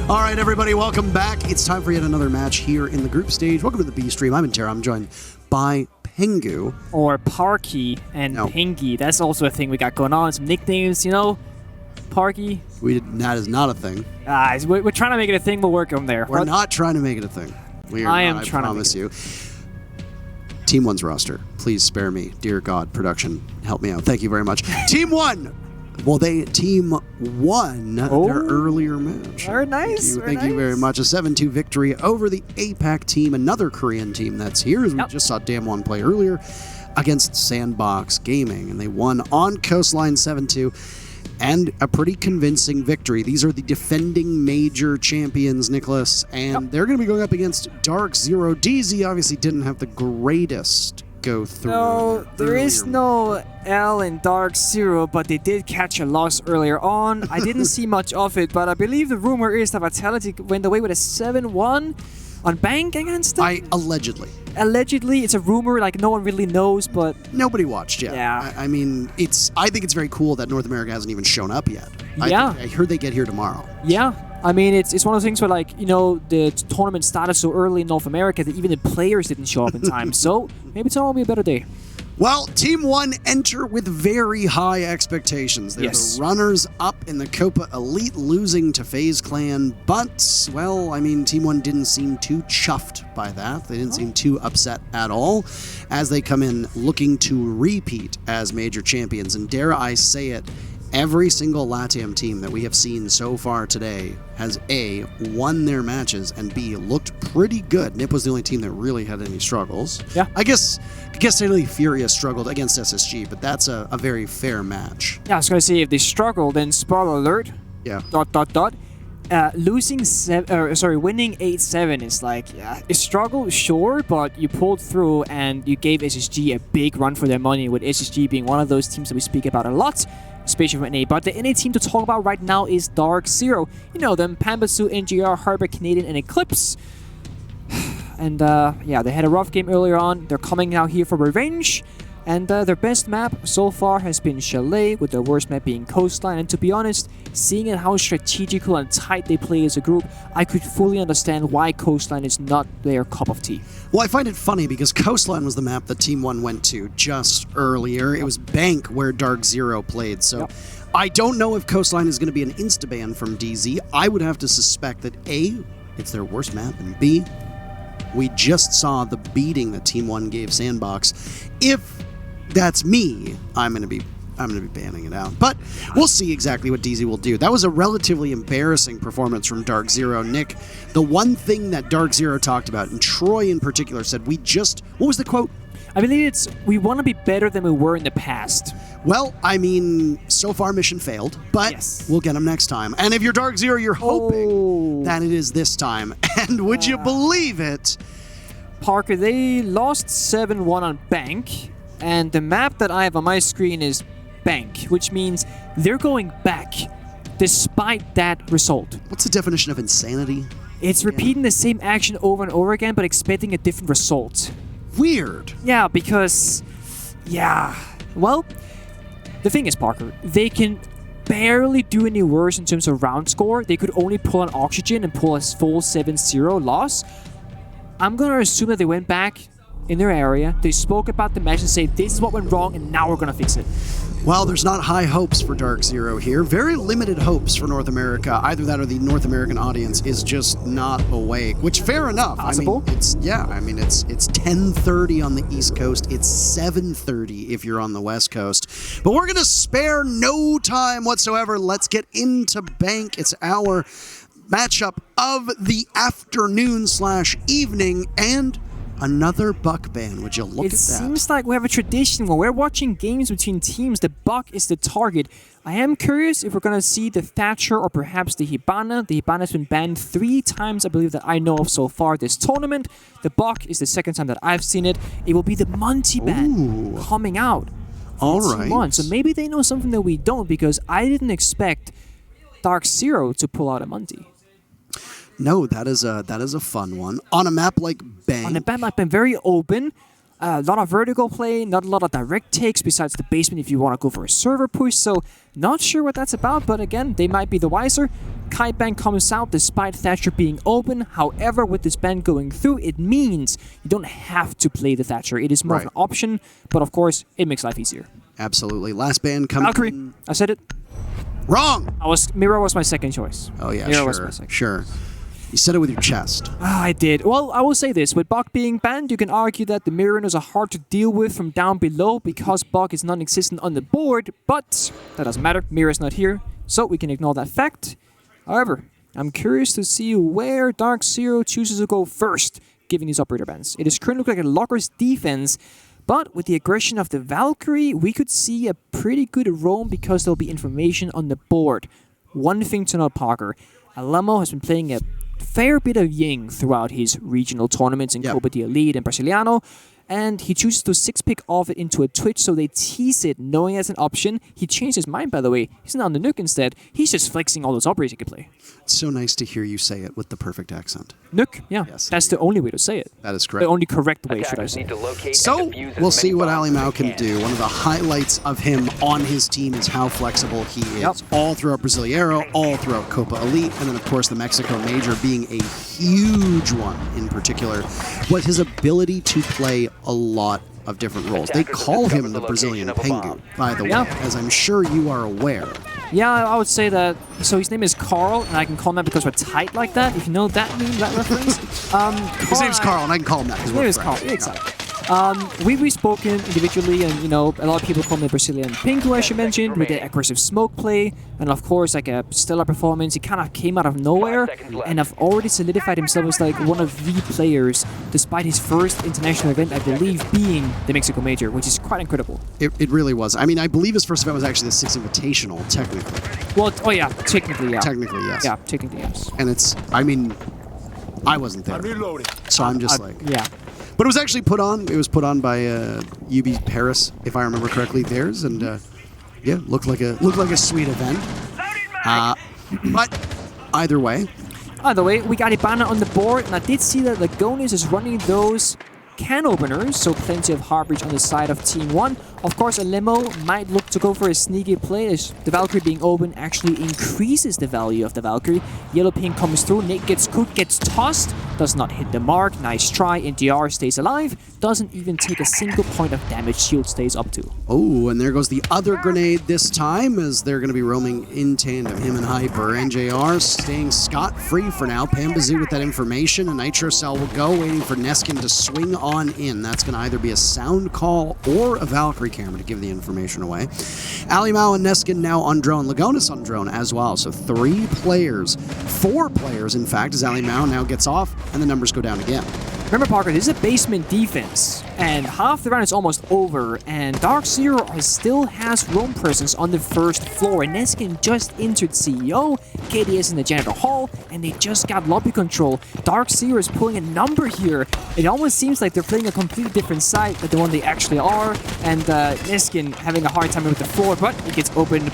All right, everybody, welcome back. It's time for yet another match here in the group stage. Welcome to the B stream. I'm Intera. I'm joined by Pengu. Or Parky and Pingy. That's also a thing we got going on. Some nicknames, you know. Parky. That is not a thing. We're trying to make it a thing. We'll work on there. We're not trying to make it a thing. I promise you. Team 1's roster. Please spare me. Dear God, production, help me out. Thank you very much. Team 1. Well, Team 1 their earlier match. Very nice. Thank you very much. A 7-2 victory over the APAC team, another Korean team that's here, as we just saw Damwon play earlier, against Sandbox Gaming. And they won on Coastline 7-2. And a pretty convincing victory. These are the defending major champions, Nicholas, and they're going to be going up against DarkZero. DZ obviously didn't have the greatest go through. No, there is no L in DarkZero, but they did catch a loss earlier on. I didn't see much of it, but I believe the rumor is that Vitality went away with a 7-1 on Bank against them. Allegedly. Allegedly, it's a rumor, like no one really knows, but nobody watched yet. Yeah. I mean, I think it's very cool that North America hasn't even shown up yet. I heard they get here tomorrow. Yeah. I mean, it's one of those things where, like, you know, the tournament started so early in North America that even the players didn't show up in time. So maybe tomorrow will be a better day. Well, Team 1 enter with very high expectations. They're the runners-up in the Copa Elite, losing to FaZe Clan. But, well, I mean, Team 1 didn't seem too chuffed by that. They didn't seem too upset at all as they come in looking to repeat as major champions. And dare I say it, every single LATAM team that we have seen so far today has A, won their matches, and B, looked pretty good. NIP was the only team that really had any struggles. Yeah. I guess Italy Furious struggled against SSG, but that's a very fair match. Yeah, I was going to say, if they struggle, then spoiler alert. Yeah. ... winning 8-7 is like, a struggle, sure, but you pulled through and you gave SSG a big run for their money, with SSG being one of those teams that we speak about a lot, especially from NA. But the NA team to talk about right now is DarkZero. You know them, Pambasu, NGR, Harbor, Canadian, and Eclipse. And they had a rough game earlier on. They're coming out here for revenge. And their best map so far has been Chalet, with their worst map being Coastline. And to be honest, seeing how strategical and tight they play as a group, I could fully understand why Coastline is not their cup of tea. Well, I find it funny because Coastline was the map that Team 1 went to just earlier. It was Bank where DarkZero played. So I don't know if Coastline is going to be an insta-ban from DZ. I would have to suspect that A, it's their worst map, and B, we just saw the beating that Team 1 gave Sandbox. If that's me, I'm going to be banning it out. But we'll see exactly what DZ will do. That was a relatively embarrassing performance from DarkZero. Nick, the one thing that DarkZero talked about, and Troy in particular said, what was the quote? I believe it's, we want to be better than we were in the past. Well, I mean, so far mission failed, but we'll get them next time. And if you're DarkZero, you're hoping that it is this time. And would you believe it? Parker, they lost 7-1 on Bank. And the map that I have on my screen is Bank, which means they're going back despite that result. What's the definition of insanity? It's repeating the same action over and over again, but expecting a different result. Weird. Yeah, because... Well, the thing is, Parker, they can barely do any worse in terms of round score. They could only pull an Oxygen and pull a full 7-0 loss. I'm going to assume that they went back in their area, they spoke about the match and say, this is what went wrong, and now we're going to fix it. Well, there's not high hopes for DarkZero here. Very limited hopes for North America. Either that or the North American audience is just not awake, which fair enough. Possible. It's 10:30 on the East Coast. It's 7:30 if you're on the West Coast. But we're going to spare no time whatsoever. Let's get into Bank. It's our matchup of the afternoon/evening, and another Buck ban. Would you look at that? It seems like we have a tradition when we're watching games between teams, the Buck is the target. I am curious if we're going to see the Thatcher or perhaps the Hibana. The Hibana has been banned 3 times, I believe, that I know of so far this tournament. The Buck is the second time that I've seen it. It will be the Monty ban coming out. All right. So maybe they know something that we don't, because I didn't expect DarkZero to pull out a Monty. No, that is a fun one. On a map like Bank. On a map like Bank, very open. A lot of vertical play, not a lot of direct takes besides the basement if you want to go for a server push, so not sure what that's about, but again, they might be the wiser. Kite ban comes out despite Thatcher being open. However, with this ban going through, it means you don't have to play the Thatcher. It is more of an option, but of course, it makes life easier. Absolutely. Last ban coming. Valkyrie. I said it. Wrong! Mira was my second choice. Oh yeah, Mira sure, was my second. Sure. You said it with your chest. I did. Well, I will say this. With Bug being banned, you can argue that the Mirinos are hard to deal with from down below because Bug is non-existent on the board, but that doesn't matter. Mira's not here, so we can ignore that fact. However, I'm curious to see where DarkZero chooses to go first, given these operator bans. It is currently looking like a Locker's defense, but with the aggression of the Valkyrie, we could see a pretty good roam because there'll be information on the board. One thing to note, Parker. Alamo has been playing a fair bit of Ying throughout his regional tournaments in Copa de Elite and Brasiliano, and he chooses to 6-pick off it into a Twitch, so they tease it, knowing it's an option. He changed his mind, by the way. He's not on the Nuke instead. He's just flexing all those operators he can play. It's so nice to hear you say it with the perfect accent. Nuke, yeah. Yes, that's the only way to say it. That is correct. The only correct way, should I say. So, we'll see what Ali Mao can do. One of the highlights of him on his team is how flexible he is. All throughout Brasileiro, all throughout Copa Elite, and then, of course, the Mexico Major being a huge one in particular. Was his ability to play a lot of different roles. They call him the Brazilian Pengu, by the way, as I'm sure you are aware. Yeah, I would say that. So his name is Carl, and I can call him that because we're tight like that. If you know that meme, that reference. His name's Carl, and I can call him that. His name is Carl. Exactly. We've spoken individually, and a lot of people call me Brazilian Pingu, as you mentioned, with the aggressive smoke play, and of course, like a stellar performance. He kind of came out of nowhere, and have already solidified himself as like one of the players, despite his first international event, I believe, being the Mexico Major, which is quite incredible. It really was. I mean, I believe his first event was actually the Six Invitational, technically. Well, oh yeah, technically, yeah. Technically, yes. Yeah, technically, yes. And it's, I mean, I wasn't there, so I'm just like, yeah. But it was actually put on. It was put on by UB Paris, if I remember correctly, theirs, and yeah, looked like a sweet event. But either way, we got Ibana on the board, and I did see that Lagonis is running those can openers, so plenty of Heartbreach on the side of Team 1. Of course, a limo might look to go for a sneaky play, as the Valkyrie being open actually increases the value of the Valkyrie. Yellow ping comes through, Nate gets cooked, gets tossed, does not hit the mark, nice try, NDR stays alive, doesn't even take a single point of damage, shield stays up to. Oh, and there goes the other grenade this time, as they're going to be roaming in tandem, him and Hyper. NJR staying scot-free for now. Pambazoo with that information, a Nitro Cell will go, waiting for Neskin to swing on in. That's going to either be a sound call or a Valkyrie camera to give the information away. Ali Mao and Neskin now on drone. Lagonis on drone as well. So 4 players, in fact, as Ali Mao now gets off and the numbers go down again. Remember, Parker, this is a basement defense, and half the round is almost over, and DarkZero still has roam presence on the first floor, and Neskin just entered CEO, KDS in the janitor hall, and they just got lobby control. DarkZero is pulling a number here. It almost seems like they're playing a completely different side than the one they actually are, and Neskin having a hard time with the floor, but it gets opened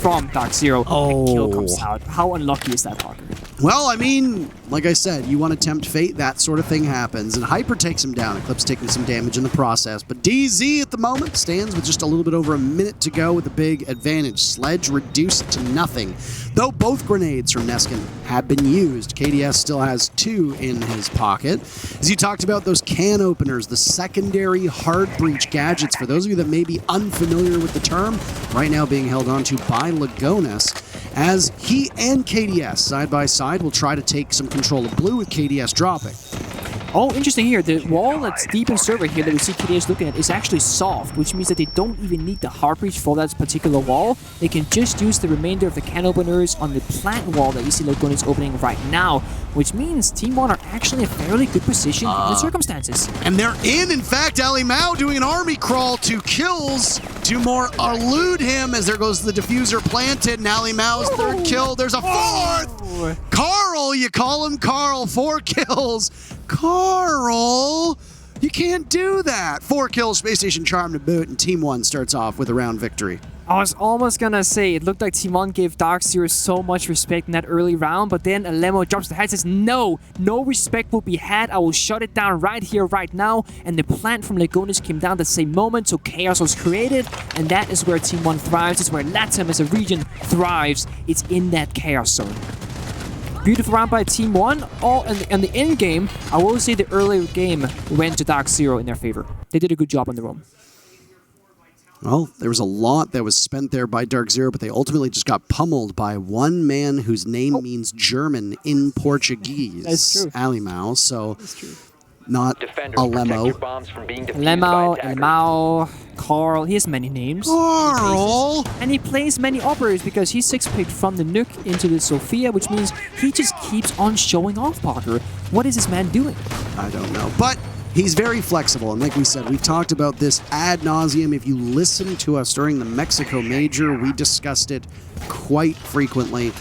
from DarkZero, and kill comes out. How unlucky is that, Parker? Well, I mean, like I said, you want to tempt fate, that sort of thing happens. And Hyper takes him down. Eclipse taking some damage in the process. But DZ at the moment stands with just a little bit over a minute to go with a big advantage. Sledge reduced to nothing. Though both grenades from Neskin have been used, KDS still has 2 in his pocket. As you talked about, those can openers, the secondary hard breach gadgets, for those of you that may be unfamiliar with the term, right now being held onto by Lagonis, as he and KDS, side by side, will try to take some control of blue with KDS dropping. Oh, interesting here. The wall that's deep in server here that we see KDS looking at is actually soft, which means that they don't even need the hard breach for that particular wall. They can just use the remainder of the can openers on the plant wall that you see Lagonis opening right now, which means Team 1 are actually in a fairly good position in the circumstances. And they're in fact, Ali Mao doing an army crawl, 2 kills. 2 more elude him as there goes the diffuser planted, and Ali Mao's 3rd kill. There's a 4th! Carl, you call him Carl, 4 kills. Carl, you can't do that. 4 kills, Space Station Charm to boot, and Team 1 starts off with a round victory. I was almost gonna say it looked like Team 1 gave DarkZero so much respect in that early round, but then Lemo drops the head and says, no respect will be had. I will shut it down right here, right now. And the plant from Legonis came down the same moment, so chaos was created, and that is where Team 1 thrives. It's where LATAM as a region thrives. It's in that chaos zone. Beautiful round by Team 1. All in the end game, I will say the early game went to DarkZero in their favor. They did a good job on the roam. Well, there was a lot that was spent there by DarkZero, but they ultimately just got pummeled by one man whose name means German in Portuguese. That's true. Alimao, so That's true. not Defenders, a Lemo. Lemao, Carl, he has many names. Carl! And he plays many operators because he's 6-picked from the Nuke into the Sophia, which means he just keeps on showing off, Parker. What is this man doing? I don't know, but he's very flexible, and like we said, we've talked about this ad nauseum. If you listen to us during the Mexico Major, we discussed it quite frequently.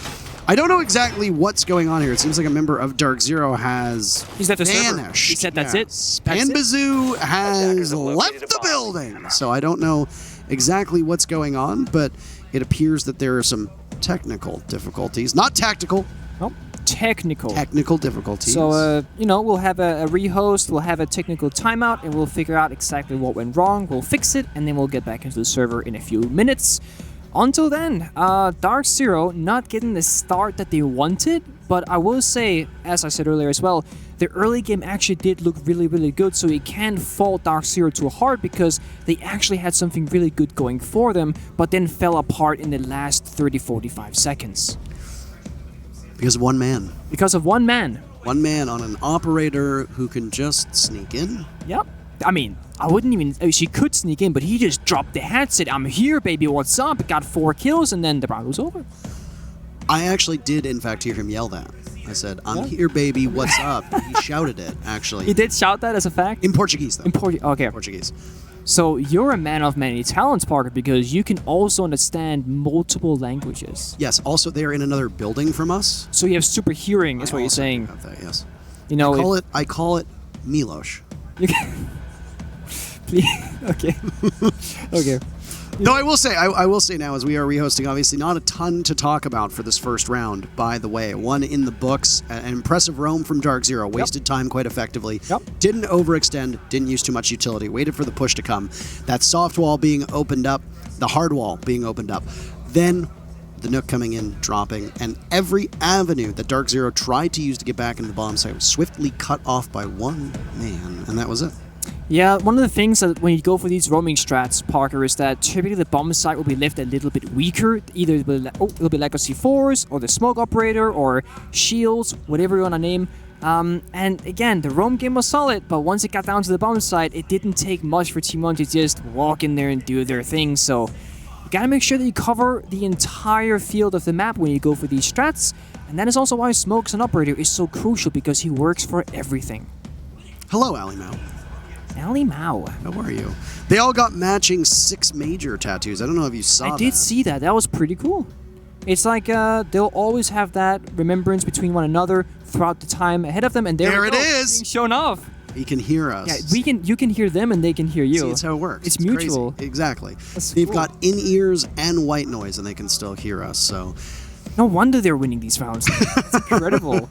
I don't know exactly what's going on here. It seems like a member of DarkZero has He's left the server. vanished. He said that's it. Panbazoo has left the building. So I don't know exactly what's going on, but it appears that there are some technical difficulties. Not tactical. Nope. Technical. Technical difficulties. So, we'll have a rehost, we'll have a technical timeout, and we'll figure out exactly what went wrong. We'll fix it, and then we'll get back into the server in a few minutes. Until then, DarkZero not getting the start that they wanted, but I will say, as I said earlier as well, the early game actually did look really, really good, so you can't fault DarkZero too hard because they actually had something really good going for them, but then fell apart in the last 30-45 seconds. Because of one man. Because of one man. One man on an operator who can just sneak in. Yep. I mean, I wouldn't even... she could sneak in, but he just dropped the headset. I'm here, baby, what's up? Got 4 kills, and then the round was over. I actually did, in fact, hear him yell that. I said, I'm here, baby, what's up? He shouted it, actually. He did shout that as a fact? In Portuguese, though. In Portuguese, okay. Portuguese. So you're a man of many talents, Parker, because you can also understand multiple languages. Yes, also they're in another building from us. So you have super hearing, is what you're saying. Have that, yes. You know, I call it Milosh. You can... Okay. Okay. No, I will say now, as we are rehosting, obviously not a ton to talk about for this first round, by the way. One in the books, an impressive roam from DarkZero, wasted time quite effectively, didn't overextend, didn't use too much utility, waited for the push to come, that soft wall being opened up, the hard wall being opened up, then the Nuke coming in, dropping, and every avenue that DarkZero tried to use to get back into the bomb site was swiftly cut off by one man, and that was it. Yeah, one of the things that when you go for these roaming strats, Parker, is that typically the bomb site will be left a little bit weaker. Either it'll be like a C4s, or the smoke operator, or shields, whatever you want to name. And again, the roam game was solid, but once it got down to the bomb site, it didn't take much for Team 1 to just walk in there and do their thing. So you gotta make sure that you cover the entire field of the map when you go for these strats. And that is also why Smoke's an operator is so crucial, because he works for everything. Hello, Alimao. Alimao. How are you? They all got matching 6 major tattoos. I don't know if you saw that. I did see that. That was pretty cool. It's like they'll always have that remembrance between one another throughout the time ahead of them, and there it is, being shown off. He can hear us. Yeah, you can hear them, and they can hear you. See, it's how it works. It's mutual. Crazy. Exactly. That's They've cool. got in-ears and white noise, and they can still hear us. So, no wonder they're winning these rounds. It's incredible.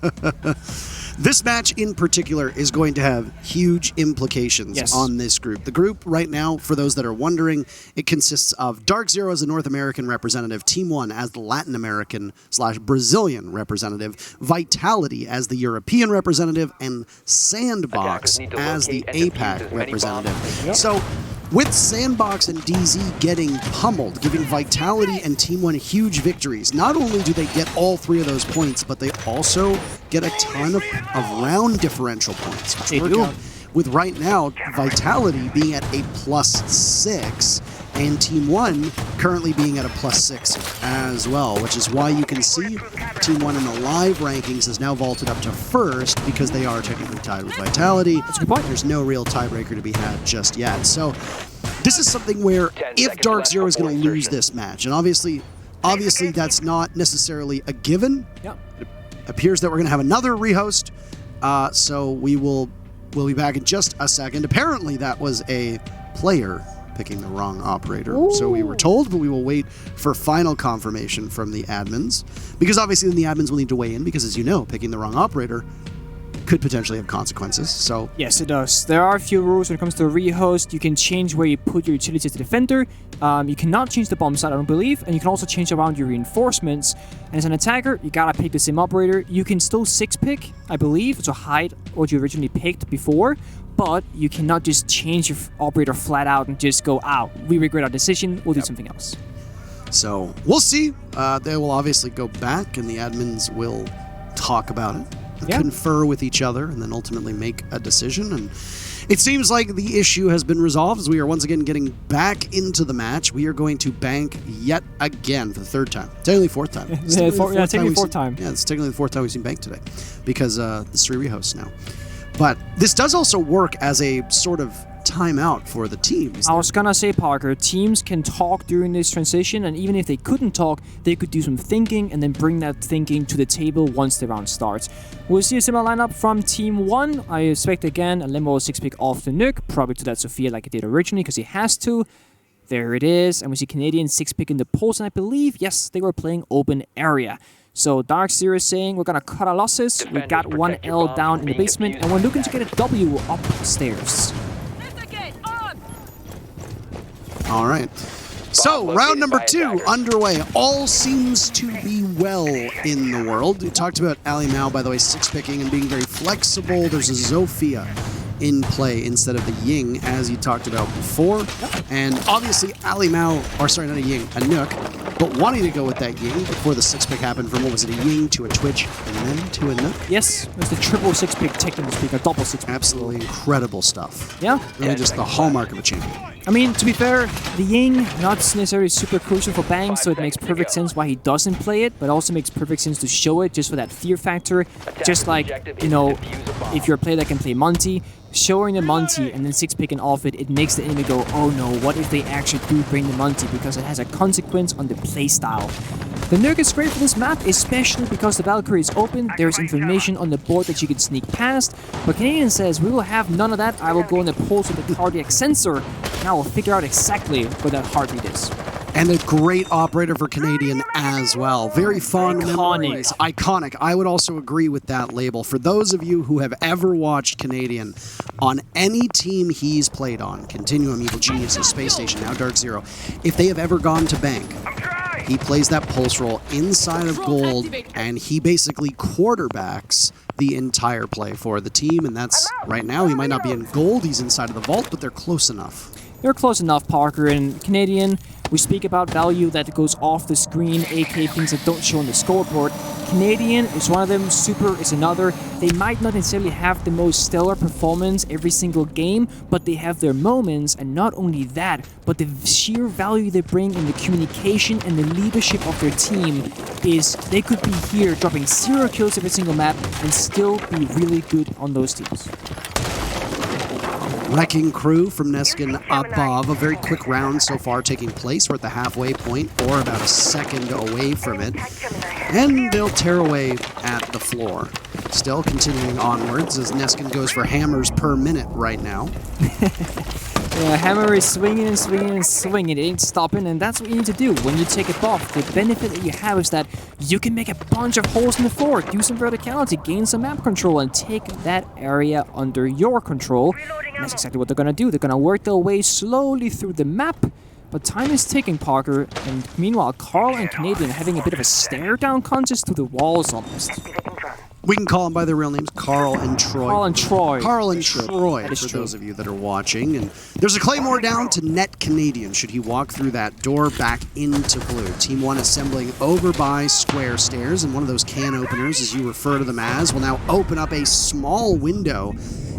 This match in particular is going to have huge implications on this group. The group right now, for those that are wondering, it consists of DarkZero as the North American representative, Team 1 as the Latin American / Brazilian representative, Vitality as the European representative, and Sandbox as the APAC representative. So, with Sandbox and DZ getting pummeled, giving Vitality and Team 1 huge victories, not only do they get all 3 of those points, but they also get a ton of round differential points, which work out with right now Vitality being at a +6 and Team 1 currently being at a +6 as well, which is why you can see Team 1 in the live rankings is now vaulted up to first because they are technically tied with Vitality. That's a good point. There's no real tiebreaker to be had just yet. So this is something where if DarkZero is going to lose this match, and obviously that's not necessarily a given. Yep. It appears that we're going to have another rehost, so we'll be back in just a second. Apparently that was a player picking the wrong operator. So we were told, but we will wait for final confirmation from the admins. Because obviously then the admins will need to weigh in, because as you know, picking the wrong operator could potentially have consequences. So yes, it does. There are a few rules when it comes to a rehost. You can change where you put your utility as a defender. You cannot change the bomb site, I don't believe, and you can also change around your reinforcements. And as an attacker, you gotta pick the same operator. You can still 6-pick, I believe, to hide what you originally picked before, but you cannot just change your operator flat out and just go, we regret our decision, we'll do something else. So we'll see. They will obviously go back, and the admins will talk about it. Confer with each other, and then ultimately make a decision. And it seems like the issue has been resolved, as we are once again getting back into the match. We are going to bank yet again for the third time. Technically fourth time. Technically fourth time. Yeah, it's technically the fourth time we've seen bank today, because the 3 rehosts now. But this does also work as a sort of timeout for the teams. I was gonna say, Parker, teams can talk during this transition, and even if they couldn't talk, they could do some thinking and then bring that thinking to the table once the round starts. We'll see a similar lineup from Team 1. I expect again a Limo 6-pick off the Nuke, probably to that Sophia like it did originally, because he has to. There it is, and we see Canadian 6-pick in the Pulse, and I believe, yes, they were playing open area. So DarkZero is saying we're gonna cut our losses. We got 1 L down in the basement, and we're looking to get a W upstairs. All right. So, round number 2 underway. All seems to be well in the world. We talked about Ali Mao, by the way, 6-picking and being very flexible. There's a Zofia in play instead of the Ying, as you talked about before. And obviously, Ali Mao, or sorry, not a Ying, a Nook, but wanting to go with that Ying before the 6-pick happened from, what was it, a Ying to a Twitch and then to a Nook? Yes, it was the triple 6-pick, technically speaking, a double 6-pick. Absolutely incredible stuff. Yeah. Really just the hallmark of a champion. I mean, to be fair, the Ying, not necessarily super crucial for Bang, so it makes perfect sense why he doesn't play it, but also makes perfect sense to show it just for that fear factor. Just like, you know, if you're a player that can play Monty, showing the Monty and then 6-picking off it, it makes the enemy go, oh no, what if they actually do bring the Monty, because it has a consequence on the playstyle. The Nuke is great for this map, especially because the Valkyrie is open, there's information on the board that you can sneak past, but Canadian says, we will have none of that, I will go in the pulse with the cardiac sensor, and I will figure out exactly where that heartbeat is. And a great operator for Canadian as well. Very fond memories. Iconic. I would also agree with that label. For those of you who have ever watched Canadian on any team he's played on, Continuum, Evil Geniuses, Space Station, now DarkZero, if they have ever gone to Bank, he plays that pulse roll inside of gold, and he basically quarterbacks the entire play for the team, and that's, right now, he might not be in gold, he's inside of the vault, but they're close enough. They're close enough, Parker. And Canadian, we speak about value that goes off the screen, aka things that don't show on the scoreboard. Canadian is one of them, Super is another. They might not necessarily have the most stellar performance every single game, but they have their moments, and not only that, but the sheer value they bring in the communication and the leadership of their team is they could be here dropping 0 kills every single map and still be really good on those teams. Wrecking Crew from Neskin above. A very quick round so far taking place. We're at the halfway point, or about a second away from it. And they'll tear away at the floor. Still continuing onwards as Neskin goes for hammers per minute right now. Yeah, hammer is swinging and swinging and swinging. It ain't stopping, and that's what you need to do when you take a buff. The benefit that you have is that you can make a bunch of holes in the floor, do some verticality, gain some map control, and take that area under your control. And that's exactly what they're going to do. They're going to work their way slowly through the map, but time is ticking, Parker. And meanwhile, Carl and Canadian are having a bit of a stare-down contest to the walls almost. We can call them by their real names, Carl and Troy. Carl and Troy. Carl and Troy, for those of you that are watching. And there's a Claymore down to net Canadian should he walk through that door back into blue. Team 1 assembling over by square stairs, and one of those can openers, as you refer to them as, will now open up a small window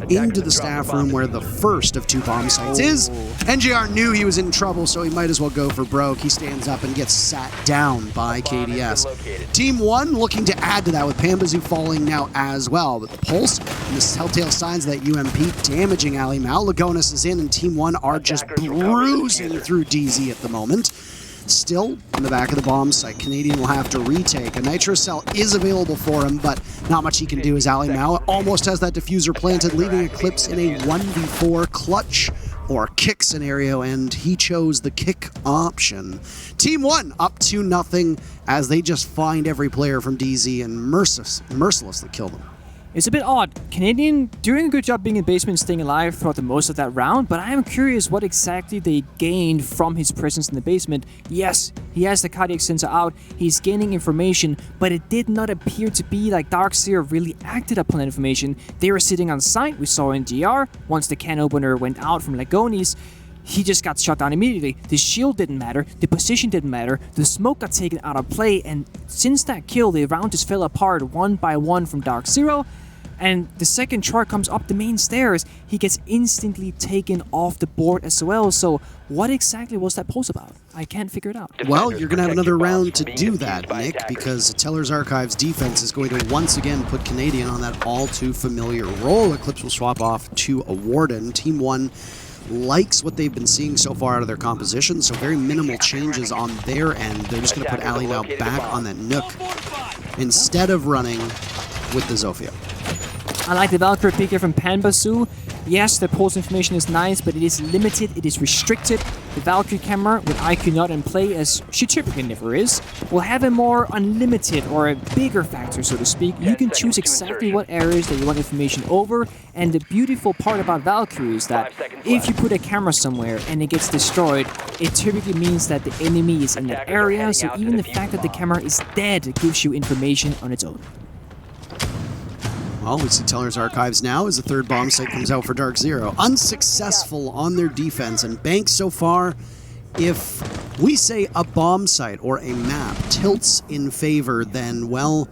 into the staff room where the first of 2 bomb sites is. NJR knew he was in trouble, so he might as well go for broke. He stands up and gets sat down by KDS. Team 1 looking to add to that with Pambazoo falling now as well. But the Pulse and the telltale signs of that UMP damaging Ali Mao. Lagonis is in, and Team 1 are just bruising through DZ at the moment. Still in the back of the bomb site, Canadian will have to retake. A Nitro Cell is available for him, but not much he can do as Ali Mao almost has that diffuser planted, leaving Eclipse in a 1v4 clutch or kick scenario, and he chose the kick option. Team One up 2-0 as they just find every player from DZ and mercilessly kill them. It's a bit odd. Canadian doing a good job being in basement, staying alive throughout the most of that round, but I am curious what exactly they gained from his presence in the basement. Yes, he has the cardiac sensor out, he's gaining information, but it did not appear to be like DarkZero really acted upon that information. They were sitting on site, we saw in GR, once the can opener went out from Lagonis, he just got shot down immediately. The shield didn't matter, the position didn't matter, the smoke got taken out of play, and since that kill, the round just fell apart one by one from DarkZero, and the second chart comes up the main stairs, he gets instantly taken off the board as well. So what exactly was that post about? I can't figure it out. Well, you're going to have another round to do that, Nick, because Teller's Archives defense is going to once again put Canadian on that all too familiar role. Eclipse will swap off to a Warden. Team One likes what they've been seeing so far out of their composition, so very minimal changes on their end. They're just going to put Ali now back on that Nook instead of running with the Zofia. I like the Valkyrie pick here from Panbasu. Yes, the pulse information is nice, but it is limited, it is restricted. The Valkyrie camera, with IQ not in play, as she typically never is, will have a more unlimited or a bigger factor, so to speak. You can choose exactly what areas that you want information over, and the beautiful part about Valkyrie is that if you put a camera somewhere and it gets destroyed, it typically means that the enemy is in that area, so even the fact that the camera is dead gives you information on its own. Well, we see Teller's Archives now as the third bomb site comes out for DarkZero. Unsuccessful on their defense, and Bank so far, if we say a bomb site or a map tilts in favor, then, well,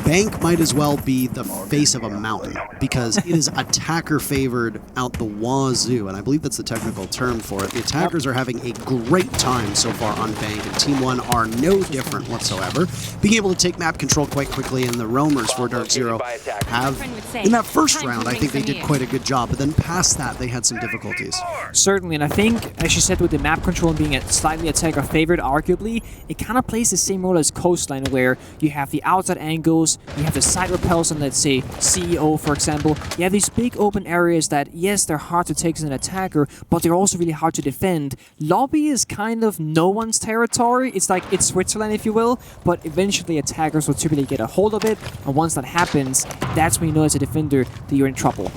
Bank might as well be the face of a mountain, because it is attacker favored out the wazoo, and I believe that's the technical term for it. The attackers are having a great time so far on Bank, and Team One are no different whatsoever, being able to take map control quite quickly, and the roamers for DarkZero have, in that first round, I think they did quite a good job, but then past that, they had some difficulties. Certainly, and I think, as you said, with the map control and being slightly attacker favored, arguably, it kind of plays the same role as Coastline, where you have the outside angles, you have the side repels on, let's say, CEO, for example. You have these big open areas that, yes, they're hard to take as an attacker, but they're also really hard to defend. Lobby is kind of no one's territory. It's like, it's Switzerland, if you will, but eventually attackers will typically get a hold of it, and once that happens, that's when you know as a defender that you're in trouble.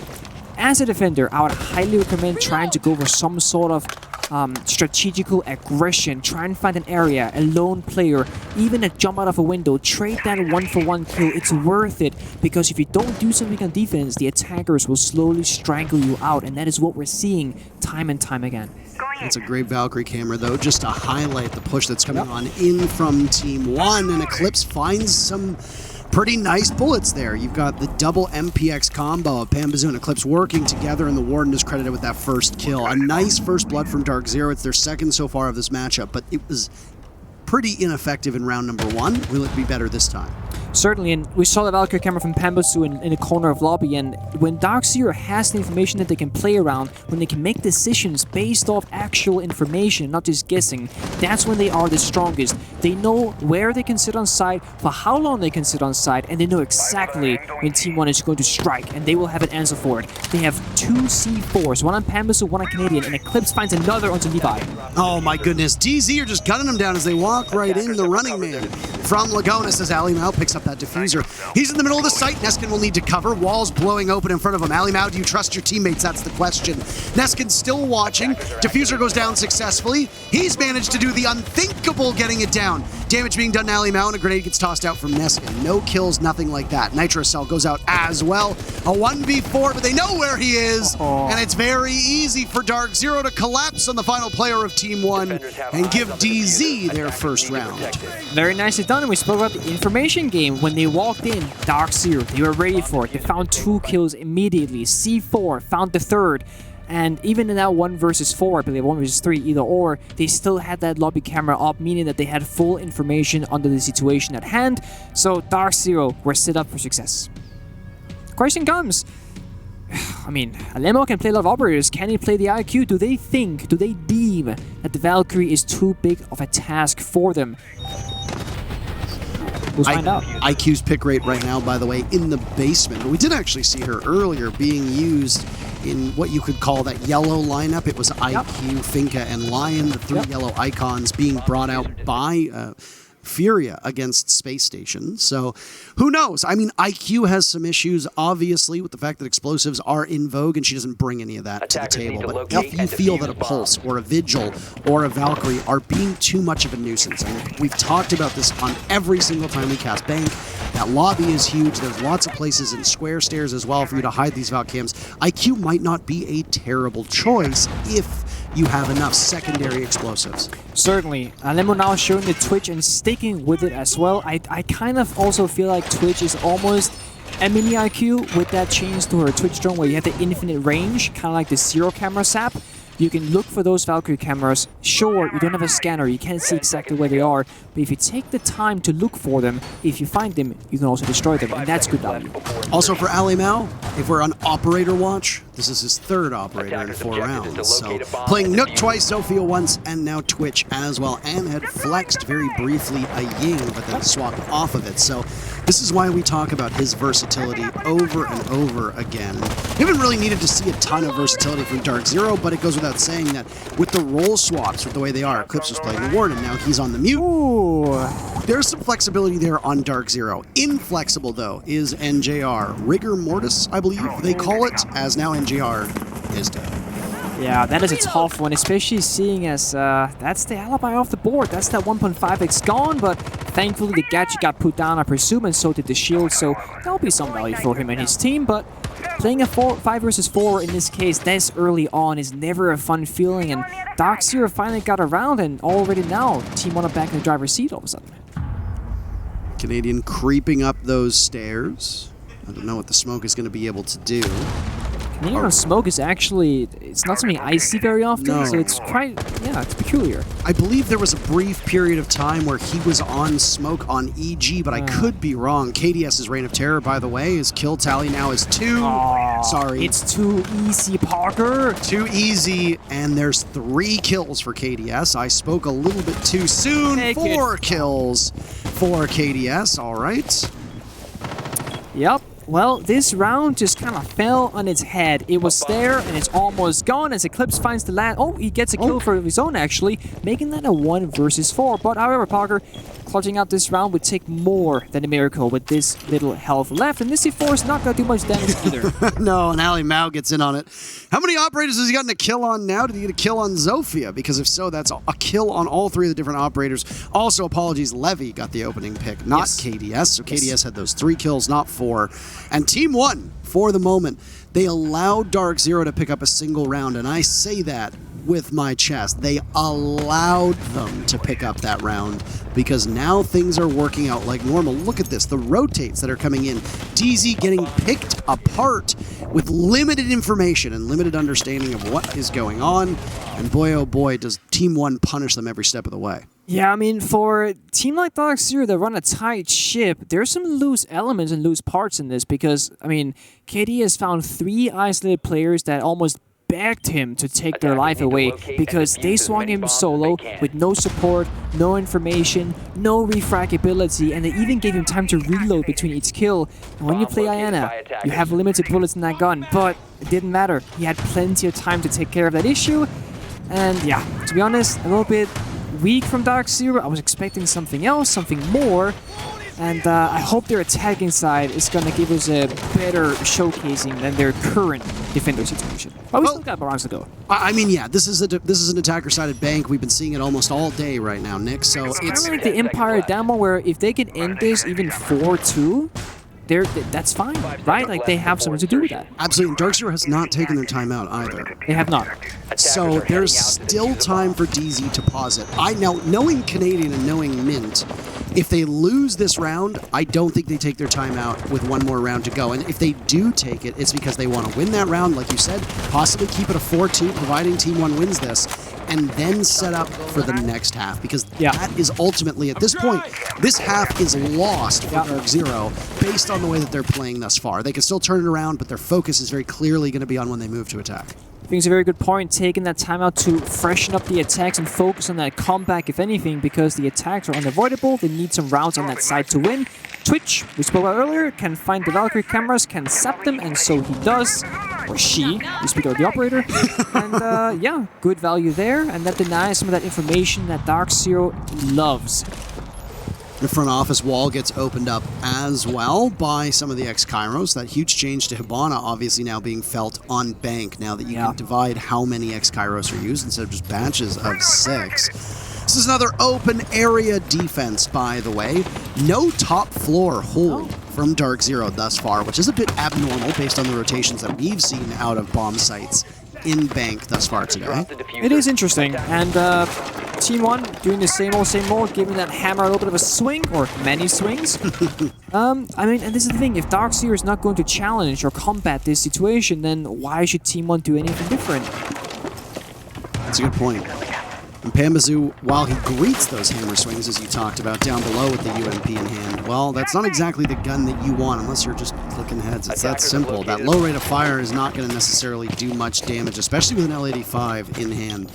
As a defender, I would highly recommend trying to go for some sort of strategical aggression. Try and find an area, a lone player, even a jump out of a window. Trade that 1-for-1 kill. It's worth it, because if you don't do something on defense, the attackers will slowly strangle you out, and that is what we're seeing time and time again. It's a great Valkyrie camera, though, just to highlight the push that's coming on in from Team One, and Eclipse finds some pretty nice bullets there. You've got the double MPX combo of Panbazu and Eclipse working together, and the Warden is credited with that first kill. A nice first blood from DarkZero. It's their second so far of this matchup, but it was pretty ineffective in round number one. Will it be better this time? Certainly, and we saw the Valkyrie camera from Panbasu in the corner of lobby, and when DarkZero has the information that they can play around, when they can make decisions based off actual information, not just guessing, that's when they are the strongest. They know where they can sit on site, for how long they can sit on site, and they know exactly when Team One is going to strike, and they will have an answer for it. They have two C4s, one on Panbasu, one on Canadian, and Eclipse finds another onto Levi. Oh my goodness, DZ are just gunning them down as they walk right in. The running man from Lagonis as Ali Mao picks up that diffuser. He's in the middle of the site. Neskin will need to cover. Walls blowing open in front of him. Ali Mao, do you trust your teammates? That's the question. Neskin's still watching. Diffuser goes down successfully. He's managed to do the unthinkable, getting it down. Damage being done to Ali Mao, and a grenade gets tossed out from Neskin. No kills, nothing like that. Nitro Cell goes out as well. A 1v4, but they know where he is, and it's very easy for DarkZero to collapse on the final player of Team One and give DZ their first round. Very nicely done, and we spoke about the information game. When they walked in, DarkZero, they were ready for it. They found 2 kills immediately. C4 found the third. And even in that 1 versus 4, I believe 1 versus 3, either or, they still had that lobby camera up, meaning that they had full information under the situation at hand. So DarkZero were set up for success. Question comes, I mean, Alemo can play a lot of operators. Can he play the IQ? Do they deem that the Valkyrie is too big of a task for them? We'll find out. IQ's pick rate right now, by the way, in the basement. We did actually see her earlier being used in what you could call that yellow lineup. It was IQ, Finka, and Lion, the three yellow icons being brought out by Furia against Space Station. So who knows? I mean, IQ has some issues, obviously, with the fact that explosives are in vogue, and she doesn't bring any of that to the table. But if you feel that a Pulse or a Vigil or a Valkyrie are being too much of a nuisance, I mean, we've talked about this on every single time we cast Bank. That lobby is huge. There's lots of places in square stairs as well for you to hide these Valcams. IQ might not be a terrible choice if you have enough secondary explosives. Certainly. Lemmo now showing the Twitch and sticking with it as well. I kind of also feel like Twitch is almost a mini IQ with that change to her Twitch drone where you have the infinite range, kind of like the zero camera sap. You can look for those Valkyrie cameras. Sure, you don't have a scanner, you can't see exactly where they are, but if you take the time to look for them, if you find them, you can also destroy them, and that's good value. Also for Ali Mao, if we're on Operator Watch, this is his third Operator in 4 rounds. So playing Nook twice, Zofia once, and now Twitch as well, and had flexed very briefly a Ying, but then swapped off of it. So this is why we talk about his versatility over and over again. We haven't really needed to see a ton of versatility from DarkZero, but it goes without saying that with the role swaps, with the way they are, Eclipse was playing the Warden, now he's on the mute. Ooh. There's some flexibility there on DarkZero. Inflexible, though, is NJR. Rigor Mortis, I believe they call it, as now NJR is dead. Yeah, that is a tough one, especially seeing as that's the alibi off the board. That's that 1.5x gone, but thankfully the gadget got put down, I presume, and so did the shield, so there'll be some value for him and his team, but playing a 5 versus 4 in this case this early on is never a fun feeling, and DarkZero finally got around, and already now, Team One are back in the driver's seat all of a sudden. Canadian creeping up those stairs. I don't know what the smoke is going to be able to do. Canadian on smoke is actually, it's not something I see very often, so it's quite, yeah, it's peculiar. I believe there was a brief period of time where he was on smoke on EG, but I could be wrong. KDS's Reign of Terror, by the way, his kill tally now is 2. Sorry. It's too easy, Parker. Too easy, and there's 3 kills for KDS. I spoke a little bit too soon. 4 kills for KDS, all right. Yep. Well, this round just kind of fell on its head. It was there, and it's almost gone as Eclipse finds the land. Oh, he gets a kill for his own, actually, making that a 1 versus 4. But however, Parker, clutching out this round would take more than a miracle with this little health left. And this C4 is not going to do much damage either. No, and Ali Mao gets in on it. How many operators has he gotten a kill on now? Did he get a kill on Zofia? Because if so, that's a kill on all 3 of the different operators. Also, apologies, Levy got the opening pick, not KDS. So KDS had those 3 kills, not 4. And Team One, for the moment, they allowed DarkZero to pick up a single round, and I say that with my chest. They allowed them to pick up that round because now things are working out like normal. Look at this, the rotates that are coming in. DZ getting picked apart with limited information and limited understanding of what is going on, and boy oh boy does Team One punish them every step of the way. Yeah, I mean, for a team like DarkZero that run a tight ship, there's some loose elements and loose parts in this because, I mean, KD has found 3 isolated players that almost begged him to take their life away because they swung him solo with no support, no information, no refragability, and they even gave him time to reload between each kill. And when you play Iana, you have limited bullets in that gun, but it didn't matter. He had plenty of time to take care of that issue, and yeah, to be honest, a little bit weak from DarkZero. I was expecting something else, something more, and I hope their attacking side is going to give us a better showcasing than their current defender situation. But we still got rounds to go. I mean, yeah, this is an attacker-sided bank. We've been seeing it almost all day right now, Nick. So it's kind of like the Empire demo where if they can end this even 4-2, that's fine, right? Like, they have something to do with that. Absolutely. And DarkZero has not taken their time out either. They have not. So there's still time for DZ to pause it. Now, knowing Canadian and knowing Mint, if they lose this round, I don't think they take their time out with 1 more round to go. And if they do take it, it's because they want to win that round, like you said, possibly keep it a 4-2, providing Team One wins this, and then set up for the next half. Because that is ultimately, at this point, this half is lost for DarkZero based on the way that they're playing thus far. They can still turn it around, but their focus is very clearly going to be on when they move to attack. I think it's a very good point, taking that time out to freshen up the attacks and focus on that comeback, if anything, because the attacks are unavoidable. They need some rounds on that side to win. Twitch, we spoke about earlier, can find the Valkyrie cameras, can zap them, and so he does. Or she, we speak about the operator. And yeah, good value there, and that denies some of that information that DarkZero loves. The front office wall gets opened up as well by some of the ex-Kairos. That huge change to Hibana obviously now being felt on Bank, now that you can divide how many ex-Kairos are used instead of just batches of 6. This is another open area defense, by the way. No top floor hold from DarkZero thus far, which is a bit abnormal based on the rotations that we've seen out of bomb sites in Bank thus far today. It is interesting, and Team 1 doing the same old, giving that hammer a little bit of a swing, or many swings. I mean, and this is the thing, if DarkZero is not going to challenge or combat this situation, then why should Team 1 do anything different? That's a good point. And Pambazoo, while he greets those hammer swings, as you talked about, down below with the UMP in hand, well, that's not exactly the gun that you want unless you're just clicking heads. It's that simple. That low rate of fire is not going to necessarily do much damage, especially with an L85 in hand.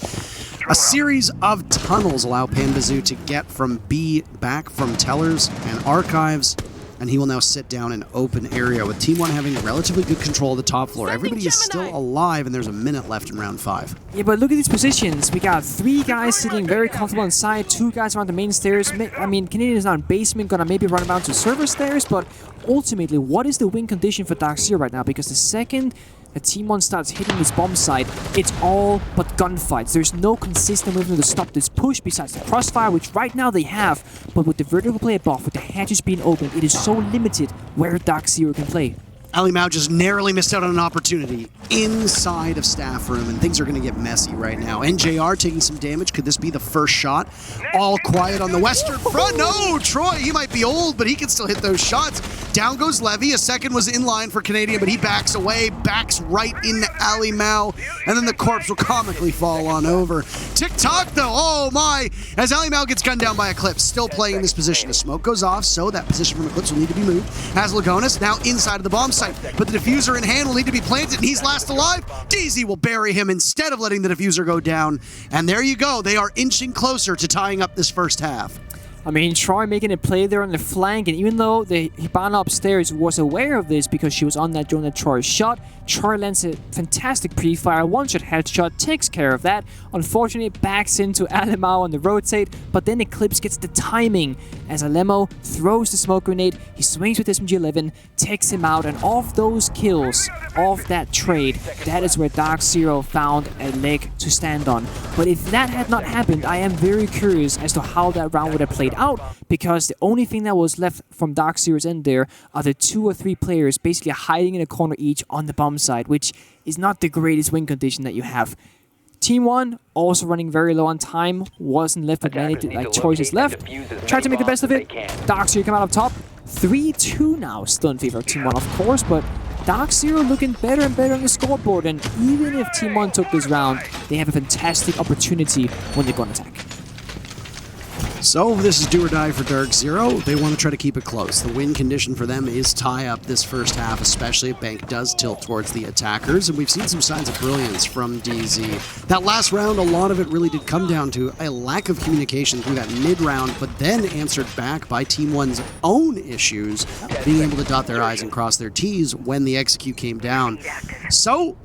A series of tunnels allow Pambazoo to get from B back from tellers and archives, and he will now sit down in open area with Team 1 having relatively good control of the top floor. Everybody is still alive, and there's a minute left in round 5. Yeah, but look at these positions. We got 3 guys sitting very comfortable inside, 2 guys around the main stairs. I mean, Canadian is now in basement, gonna maybe run around to server stairs, but ultimately, what is the win condition for DarkZero right now? Because the second that Team 1 starts hitting this bomb site, it's all but gunfights. There's no consistent movement to stop this push besides the crossfire, which right now they have, but with the vertical play above, with the hatches being opened, it is so limited where DarkZero can play. Ali Mao just narrowly missed out on an opportunity inside of staff room, and things are going to get messy right now. NJR taking some damage. Could this be the first shot? All quiet on the western front. No, Troy, he might be old, but he can still hit those shots. Down goes Levy. A second was in line for Canadian, but he backs away, backs right into Ali Mao, and then the corpse will comically fall on over. Tick-tock, though, oh my, as Ali Mao gets gunned down by Eclipse, still playing in this position. The smoke goes off, so that position from Eclipse will need to be moved. Has Lagonis now inside of the bomb site, but the diffuser in hand will need to be planted, and he's last alive. DZ will bury him instead of letting the diffuser go down, and there you go. They are inching closer to tying up this first half. I mean, Troy making a play there on the flank, and even though the Hibana upstairs was aware of this because she was on that drone that Troy shot, Troy lands a fantastic pre-fire, one-shot headshot, takes care of that. Unfortunately, it backs into Alemao on the rotate, but then Eclipse gets the timing as Alemo throws the smoke grenade, he swings with SMG-11, takes him out, and off those kills, off that trade, that is where DarkZero found a leg to stand on. But if that had not happened, I am very curious as to how that round would have played out, because the only thing that was left from DarkZero's end there are the 2 or 3 players basically hiding in a corner each on the bomb side, which is not the greatest win condition that you have. Team 1 also running very low on time, wasn't left with many choices left. Tried to make the best of it. DarkZero come out up top. 3-2 now, still in favor of Team 1 of course, but DarkZero looking better and better on the scoreboard, and even if Team 1 took this round, they have a fantastic opportunity when they go on attack. So this is do or die for DarkZero. They want to try to keep it close. The win condition for them is tie up this first half, especially if Bank does tilt towards the attackers, and we've seen some signs of brilliance from DZ. That last round, a lot of it really did come down to a lack of communication through that mid-round, but then answered back by Team 1's own issues, being able to dot their I's and cross their T's when the execute came down. So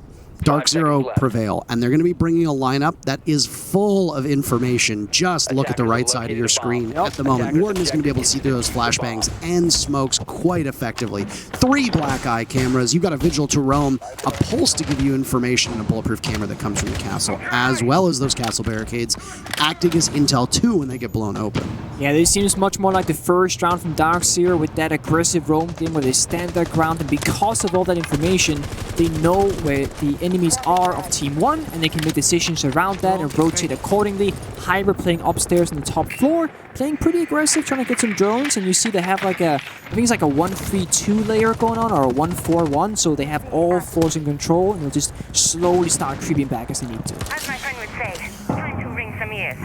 DarkZero prevail, and they're going to be bringing a lineup that is full of information. Just look at the right side of your screen at the moment. Warden is going to be able to see through those flashbangs and smokes quite effectively. 3 black eye cameras. You've got a vigil to roam, a pulse to give you information, and a bulletproof camera that comes from the castle, as well as those castle barricades acting as intel too when they get blown open. Yeah, this seems much more like the first round from DarkZero with that aggressive roam game where they stand their ground, and because of all that information, they know where the enemies are of Team 1, and they can make decisions around that and rotate accordingly. Hyber playing upstairs on the top floor, playing pretty aggressive, trying to get some drones, and you see they have like a, I think it's like a 1-3-2 layer going on, or a 1-4-1, so they have all floors in control, and they'll just slowly start creeping back as they need to. As my friend would say, time to ring some ears.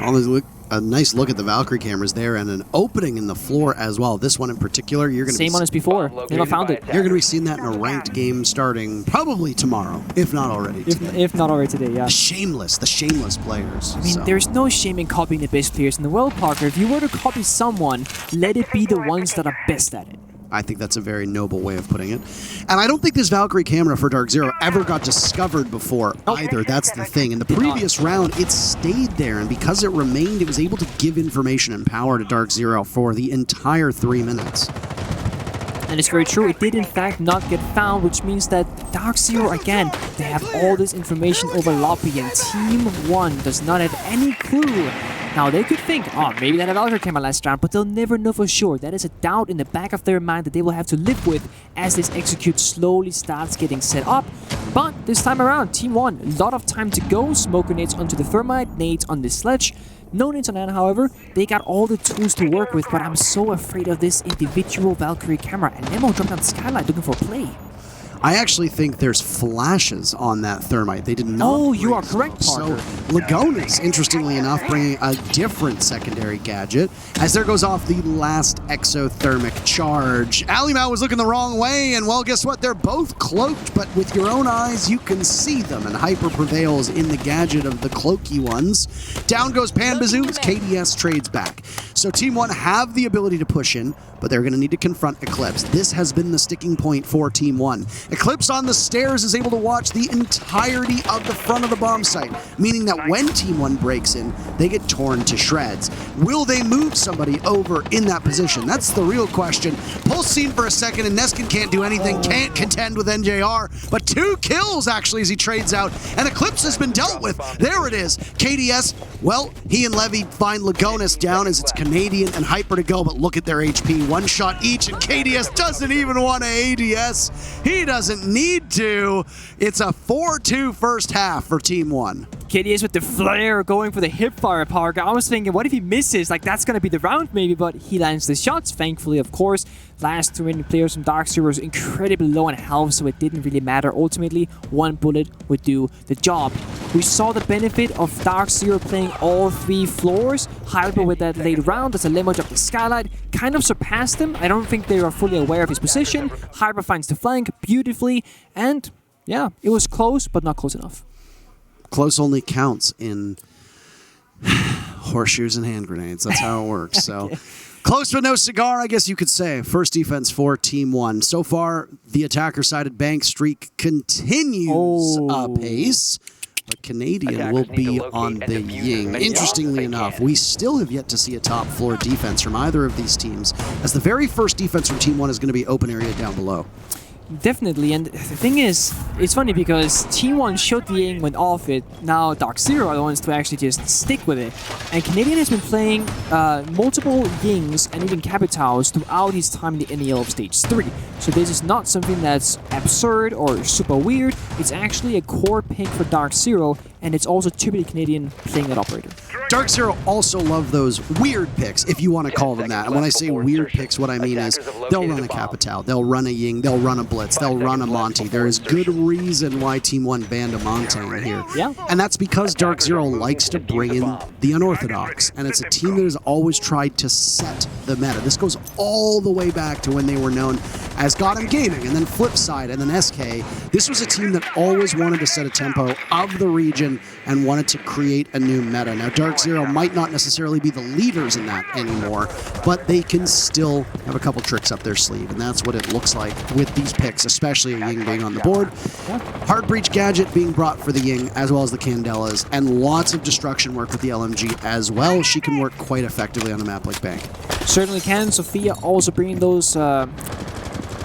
A nice look at the Valkyrie cameras there, and an opening in the floor as well. This one in particular, you're going to Same one as before. Never found it. You're going to be seeing that in a ranked game starting probably tomorrow, if not already today. If not already today, yeah. The shameless players. I mean, there's no shame in copying the best players in the world, Parker. If you were to copy someone, let it be the ones that are best at it. I think that's a very noble way of putting it. And I don't think this Valkyrie camera for DarkZero ever got discovered before either. That's the thing. In the previous round, it stayed there, and because it remained, it was able to give information and power to DarkZero for the entire 3 minutes. And it's very true, it did in fact not get found, which means that DarkZero, again, they have all this information over lobby, and Team 1 does not have any clue. Now, they could think, oh, maybe that Valkyrie came out last round, but they'll never know for sure. That is a doubt in the back of their mind that they will have to live with as this execute slowly starts getting set up. But this time around, Team 1, a lot of time to go. Smoke grenades onto the thermite, nades on the sledge. No nades on Anna, however. They got all the tools to work with, but I'm so afraid of this individual Valkyrie camera. And Nemo dropped down Skylight looking for a play. I actually think there's flashes on that thermite. They did not. Oh, you are correct, Parker. So Lagona's, interestingly enough, bringing a different secondary gadget as there goes off the last exothermic charge. Alimau was looking the wrong way, and well, guess what? They're both cloaked, but with your own eyes, you can see them, and Hyper prevails in the gadget of the cloaky ones. Down goes Panbazoo as KDS trades back. So Team 1 have the ability to push in, but they're going to need to confront Eclipse. This has been the sticking point for Team 1. Eclipse on the stairs is able to watch the entirety of the front of the bomb site, meaning that when Team 1 breaks in, they get torn to shreds. Will they move somebody over in that position? That's the real question. Pulse seen for a second, and Neskin can't do anything, can't contend with NJR, but 2 kills actually as he trades out, and Eclipse has been dealt with. There it is. KDS, well, he and Levy find Lagonas down as it's Canadian and Hyper to go, but look at their HP. 1 shot each, and KDS doesn't even want to ADS. He doesn't need to. It's a 4-2 first half for Team 1. KDS with the flare going for the hipfire, Parker. I was thinking, what if he misses? Like, that's going to be the round maybe, but he lands the shots, thankfully, of course. Last 2 remaining players from DarkZero was incredibly low on health, so it didn't really matter. Ultimately, 1 bullet would do the job. We saw the benefit of DarkZero playing all 3 floors. Hyper with that late round as a limo dropped the Skylight kind of surpassed him. I don't think they are fully aware of his position. Hyper finds the flank beautifully, and yeah, it was close, but not close enough. Close only counts in horseshoes and hand grenades. That's how it works. So close but no cigar, I guess you could say. First defense for Team 1. So far, the attacker-sided bank streak continues apace. But Canadian will be on the Ying. Interestingly enough, we still have yet to see a top floor defense from either of these teams, as the very first defense from Team 1 is going to be open area down below. Definitely, and the thing is, it's funny because Team 1 showed the Ying, went off it, now DarkZero are the ones to actually just stick with it. And Canadian has been playing multiple Yings and even Capitals throughout his time in the NEL of Stage 3. So this is not something that's absurd or super weird, it's actually a core pick for DarkZero, and it's also typically Canadian playing that operator. DarkZero also love those weird picks, if you want to call them that. And when I say weird picks, what I mean is they'll run a Capital, they'll run a Ying, they'll run a Blitz, they'll run a Monty. There is good reason why Team 1 banned a Monty here. Yeah. And that's because DarkZero likes to bring in the unorthodox. And it's a team that has always tried to set the meta. This goes all the way back to when they were known as Gotham Gaming, and then Flipside, and then SK. This was a team that always wanted to set a tempo of the region and wanted to create a new meta. Now, DarkZero might not necessarily be the leaders in that anymore, but they can still have a couple tricks up their sleeve, and that's what it looks like with these picks, especially a Ying being on the board. Hard Breach Gadget being brought for the Ying, as well as the Candelas, and lots of destruction work with the LMG as well. She can work quite effectively on a map like Bank. Certainly can. Sophia also bringing those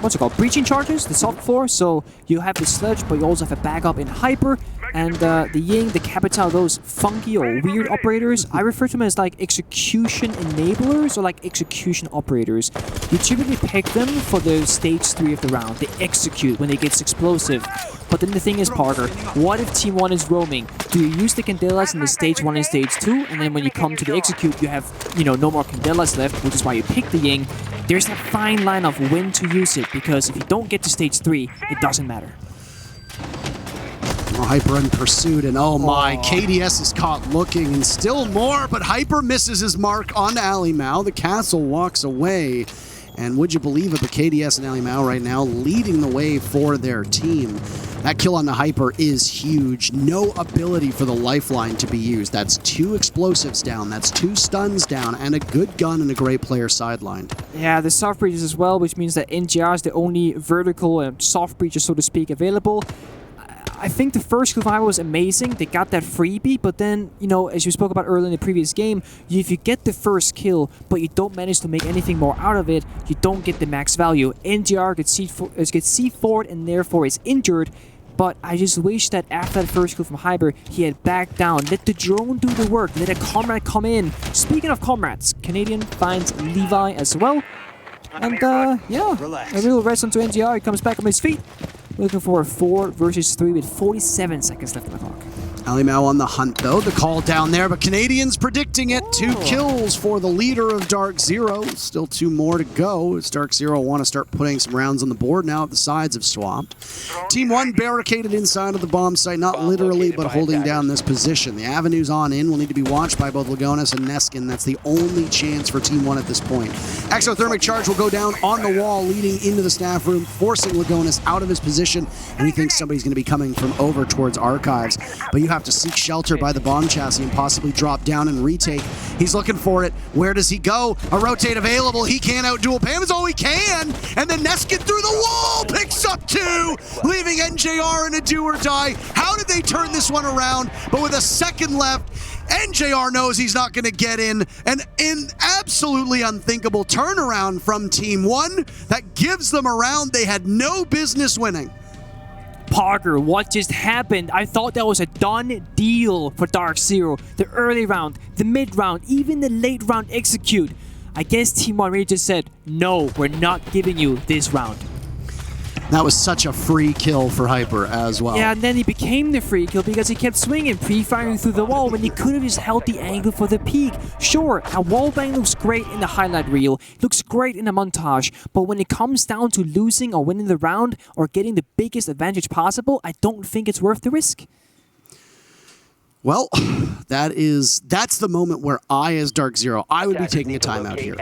what's it called? Breaching charges, the soft floor. So you have the sledge, but you also have a backup in Hyper. And the Ying, the Capital, those funky or weird operators, I refer to them as like execution enablers or like execution operators. You typically pick them for the stage 3 of the round. They execute when it gets explosive. But then the thing is, Parker, what if Team 1 is roaming? Do you use the Candelas in the stage 1 and stage 2, and then when you come to the execute, you have, no more Candelas left, which is why you pick the Ying. There's that fine line of when to use it, because if you don't get to stage 3, it doesn't matter. Hyper in pursuit, and oh my, KDS is caught looking, and still more, but Hyper misses his mark on Ali Mao. The castle walks away, and would you believe it, but KDS and Ali Mao right now leading the way for their team. That kill on the Hyper is huge. No ability for the lifeline to be used. That's 2 explosives down, that's 2 stuns down, and a good gun and a great player sidelined. Yeah, the soft breaches as well, which means that NGR is the only vertical and soft breacher, so to speak, available. I think the first kill fight was amazing. They got that freebie, but then, you know, as you spoke about earlier in the previous game, if you get the first kill, but you don't manage to make anything more out of it, you don't get the max value. NGR gets C4'd and therefore is injured, but I just wish that after that first kill from Hyper, he had backed down, let the drone do the work, let a comrade come in. Speaking of comrades, Canadian finds Levi as well. And yeah, a real rest onto NGR, he comes back on his feet. Looking for a 4 versus 3 with 47 seconds left on the clock. Ali Mao on the hunt, though. The call down there, but Canadians predicting it. 2 kills for the leader of DarkZero. Still 2 more to go as DarkZero want to start putting some rounds on the board now that the sides have swapped. Team 1 barricaded inside of the bomb site, not literally, but holding down this position. The avenues on in will need to be watched by both Lagonis and Neskin. That's the only chance for Team 1 at this point. Exothermic charge will go down on the wall, leading into the staff room, forcing Lagonis out of his position, and he thinks somebody's going to be coming from over towards Archives. But you have to seek shelter by the bomb chassis and possibly drop down and retake. He's looking for it. Where does he go? A rotate available. He can't outduel Pams. Oh, he can! And then Neskin through the wall picks up 2, leaving NJR in a do or die. How did they turn this one around? But with a second left, NJR knows he's not going to get in. An absolutely unthinkable turnaround from Team 1 that gives them a round they had no business winning. Parker, what just happened? I thought that was a done deal for DarkZero. The early round, the mid round, even the late round execute. I guess Team 1 really just said, no, we're not giving you this round. That was such a free kill for Hyper as well. Yeah, and then he became the free kill because he kept swinging, pre-firing through the wall when he could have just held the angle for the peak. Sure, a wallbang looks great in the highlight reel, looks great in a montage, but when it comes down to losing or winning the round or getting the biggest advantage possible, I don't think it's worth the risk. Well, that's the moment where I, as DarkZero, I would be taking a timeout here.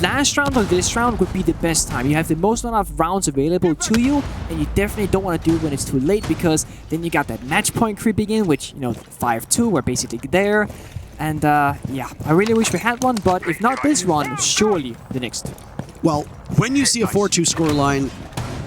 Last round or this round would be the best time. You have the most amount of rounds available to you, and you definitely don't want to do it when it's too late, because then you got that match point creeping in, which, you know, 5-2, we're basically there. And yeah, I really wish we had one, but if not this one, surely the next. Well, when you see a 4-2 scoreline,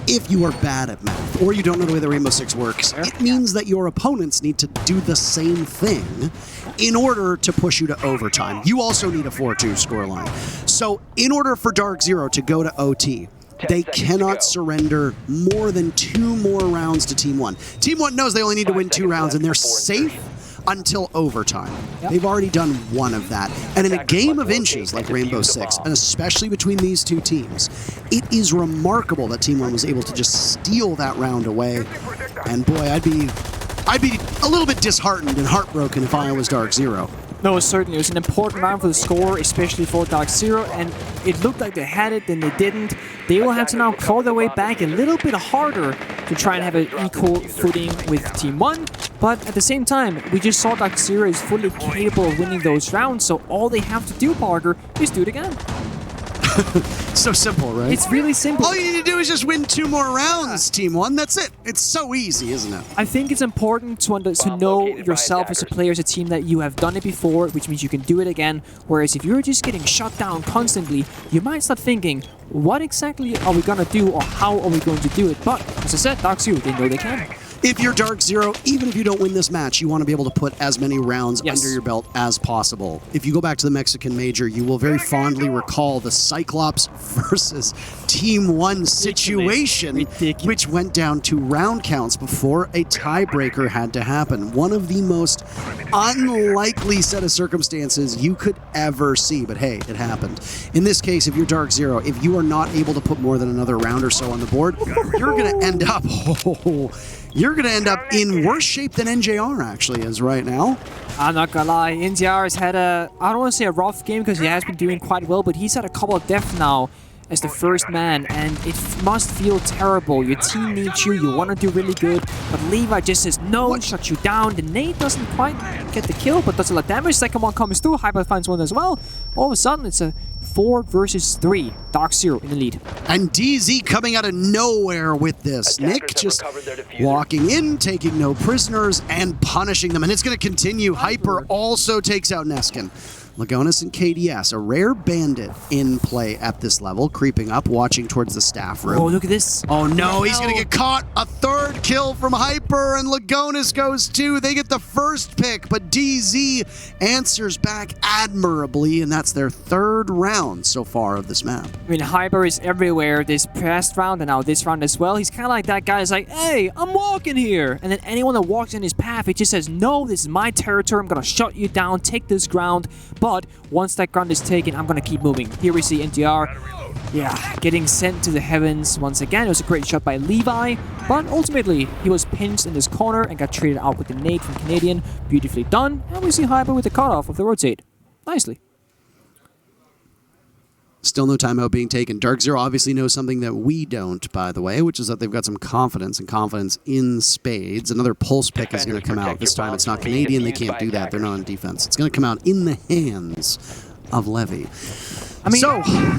if you are bad at math, or you don't know the way the Rainbow Six works, it means that your opponents need to do the same thing in order to push you to overtime. You also need a 4-2 scoreline. So in order for DarkZero to go to OT, they cannot surrender more than 2 more rounds to Team 1. Team 1 knows they only need to win 2 rounds, and they're safe until overtime. Yep. They've already done 1 of that. And in a game of inches like Rainbow Six, and especially between these 2 teams, it is remarkable that Team 1 was able to just steal that round away. And boy, I'd be a little bit disheartened and heartbroken if I was DarkZero. No, certainly. It was an important round for the score, especially for DarkZero, and it looked like they had it, then they didn't. They will have to now claw their way back a little bit harder to try and have an equal footing with Team 1, but at the same time, we just saw DarkZero is fully capable of winning those rounds, so all they have to do, Parker, is do it again. So simple, right? It's really simple. All you need to do is just win 2 more rounds, Team 1. That's it. It's so easy, isn't it? I think it's important to know yourself as a player, as a team, that you have done it before, which means you can do it again. Whereas if you're just getting shut down constantly, you might start thinking, what exactly are we going to do, or how are we going to do it? But, as I said, DarkZero, they know they can. If you're DarkZero, even if you don't win this match, you want to be able to put as many rounds under your belt as possible. If you go back to the Mexican Major, you will very fondly recall the Cyclops versus Team 1 situation, which went down to round counts before a tiebreaker had to happen. One of the most unlikely set of circumstances you could ever see, but hey, it happened. In this case, if you're DarkZero, if you are not able to put more than another round or so on the board, you're going to end up... You're going to end up in worse shape than NJR actually is right now. I'm not going to lie, NJR has had I don't want to say a rough game because he has been doing quite well, but he's had a couple of deaths now. as the first man, and it must feel terrible. Your team needs you, you want to do really good, but Levi just says no, shuts you down. The nade doesn't quite get the kill, but does a lot of damage. Second one comes through, Hyper finds one as well. All of a sudden, it's a 4 versus 3. DarkZero in the lead. And DZ coming out of nowhere with this. Nick just walking in, taking no prisoners, and punishing them. And it's going to continue. Hyper also takes out Neskin. Lagonis and KDS, a rare bandit in play at this level, creeping up, watching towards the staff room. Oh, look at this. Oh no, he's going to get caught. A third kill from Hyper, and Lagonis goes too. They get the first pick, but DZ answers back admirably, and that's their 3rd round so far of this map. I mean, Hyper is everywhere this past round and now this round as well. He's kind of like that guy who's like, hey, I'm walking here. And then anyone that walks in his path, he just says, no, this is my territory. I'm going to shut you down, take this ground. But once that ground is taken, I'm going to keep moving. Here we see NTR, yeah, getting sent to the heavens once again. It was a great shot by Levi, but ultimately he was pinched in this corner and got traded out with the nade from Canadian. Beautifully done. And we see Hyper with the cutoff of the rotate. Nicely. Still no timeout being taken. DarkZero obviously knows something that we don't, by the way, which is that they've got some confidence, and confidence in spades. Another pulse pick is going to come out. This time it's not Canadian. They can't do that. They're not on defense. It's going to come out in the hands of Levy. I mean,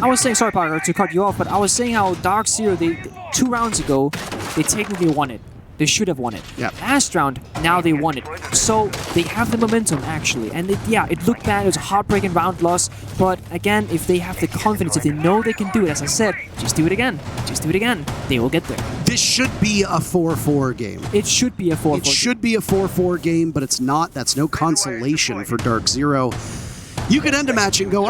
I was saying, sorry, Parker, to cut you off, but I was saying how DarkZero, 2 rounds ago, they technically won it. They should have won it. Yeah. Last round, now they won it. So they have the momentum, actually. And it looked bad. It was a heartbreaking round loss. But again, if they have the confidence, if they know they can do it, as I said, just do it again. Just do it again. They will get there. This should be a 4-4 game. It should be a 4-4 game. It should be a 4-4 game, but it's not. That's no consolation for DarkZero. You could end a match and go,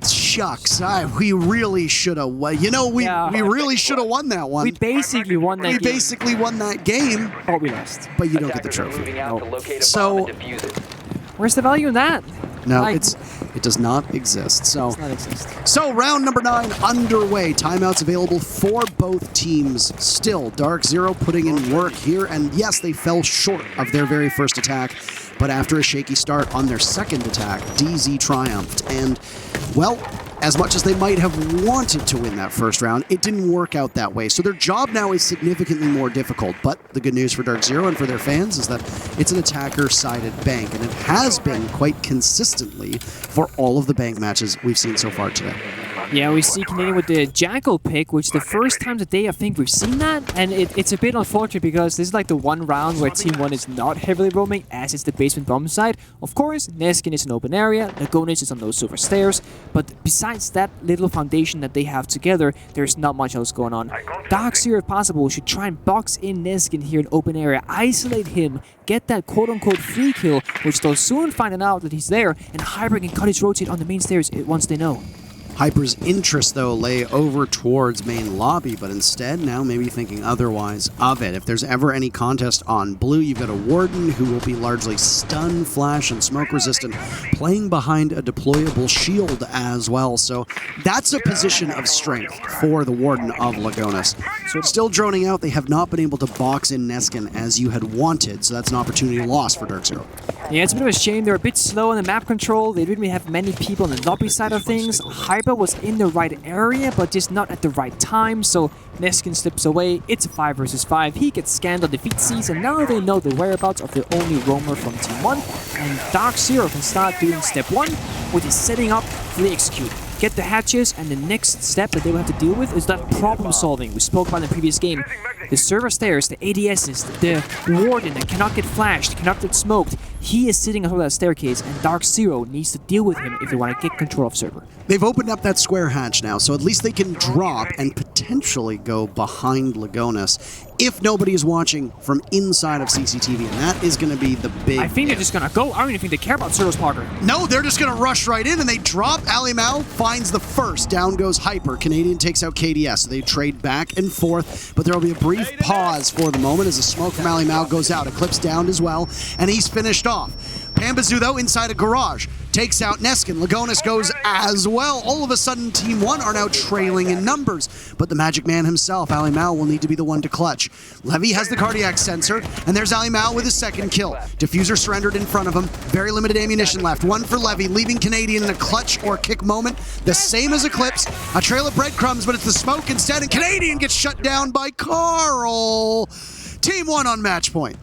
shucks, we really should have won. You know, we really should have won that one. We basically won that game. We basically won that game. But we lost. But you don't get the trophy. So, where's the value in that? No, it does not exist. So, it does not exist. So round number 9 underway. Timeouts available for both teams. Still, DarkZero putting in work here, and yes, they fell short of their very first attack. But after a shaky start on their second attack, DZ triumphed. And, well, as much as they might have wanted to win that first round, it didn't work out that way. So their job now is significantly more difficult. But the good news for DarkZero and for their fans is that it's an attacker-sided bank, and it has been quite consistently for all of the bank matches we've seen so far today. Yeah, we see Canadian with the Jackal pick, which the first time today I think we've seen that, and it's a bit unfortunate because this is like the one round where Team 1 is not heavily roaming, as is the basement bomb side. Of course, Neskin is an open area, Lagonis is on those silver stairs, but besides that little foundation that they have together, there's not much else going on. DarkZero, if possible, should try and box in Neskin here in open area, isolate him, get that quote-unquote free kill, which they'll soon find out that he's there, and Hyper can cut his rotate on the main stairs once they know. Hyper's interest, though, lay over towards main lobby, but instead now maybe thinking otherwise of it. If there's ever any contest on blue, you've got a Warden who will be largely stun, flash, and smoke resistant, playing behind a deployable shield as well. So that's a position of strength for the Warden of Lagonis. So it's still droning out. They have not been able to box in Neskin as you had wanted, so that's an opportunity lost for DarkZero. Yeah, it's a bit of a shame. They're a bit slow on the map control. They didn't really have many people on the lobby side of things. Hyper was in the right area, but just not at the right time, so Neskin slips away. It's a 5 versus 5. He gets scanned on defeat seas, and now they know the whereabouts of the only roamer from Team 1, and DarkZero can start doing step 1, which is setting up for the execute. Get the hatches, and the next step that they will have to deal with is that problem solving we spoke about in the previous game. The server stairs, the ADSs, the Warden that cannot get flashed, cannot get smoked, he is sitting on top of that staircase, and DarkZero needs to deal with him if they want to get control of server. They've opened up that square hatch now, so at least they can drop and potentially go behind Lagonis if nobody is watching from inside of CCTV, and that is going to be the big... I think they're just going to go. I don't even think they care about servers, Parker. No, they're just going to rush right in, and they drop. Ali Mao finds the first. Down goes Hyper. Canadian takes out KDS, so they trade back and forth, but there will be a brief pause for the moment as the smoke from Ali Mao goes out. Eclipse down as well, and he's finished off. Pambazoo, though, inside a garage. Takes out Neskin. Lagonis goes as well. All of a sudden, Team 1 are now trailing in numbers. But the Magic Man himself, Ali Mao, will need to be the one to clutch. Levy has the cardiac sensor, and there's Ali Mao with his second kill. Diffuser surrendered in front of him. Very limited ammunition left. One for Levy, leaving Canadian in a clutch or kick moment. The same as Eclipse. A trail of breadcrumbs, but it's the smoke instead, and Canadian gets shut down by Carl. Team 1 on match point.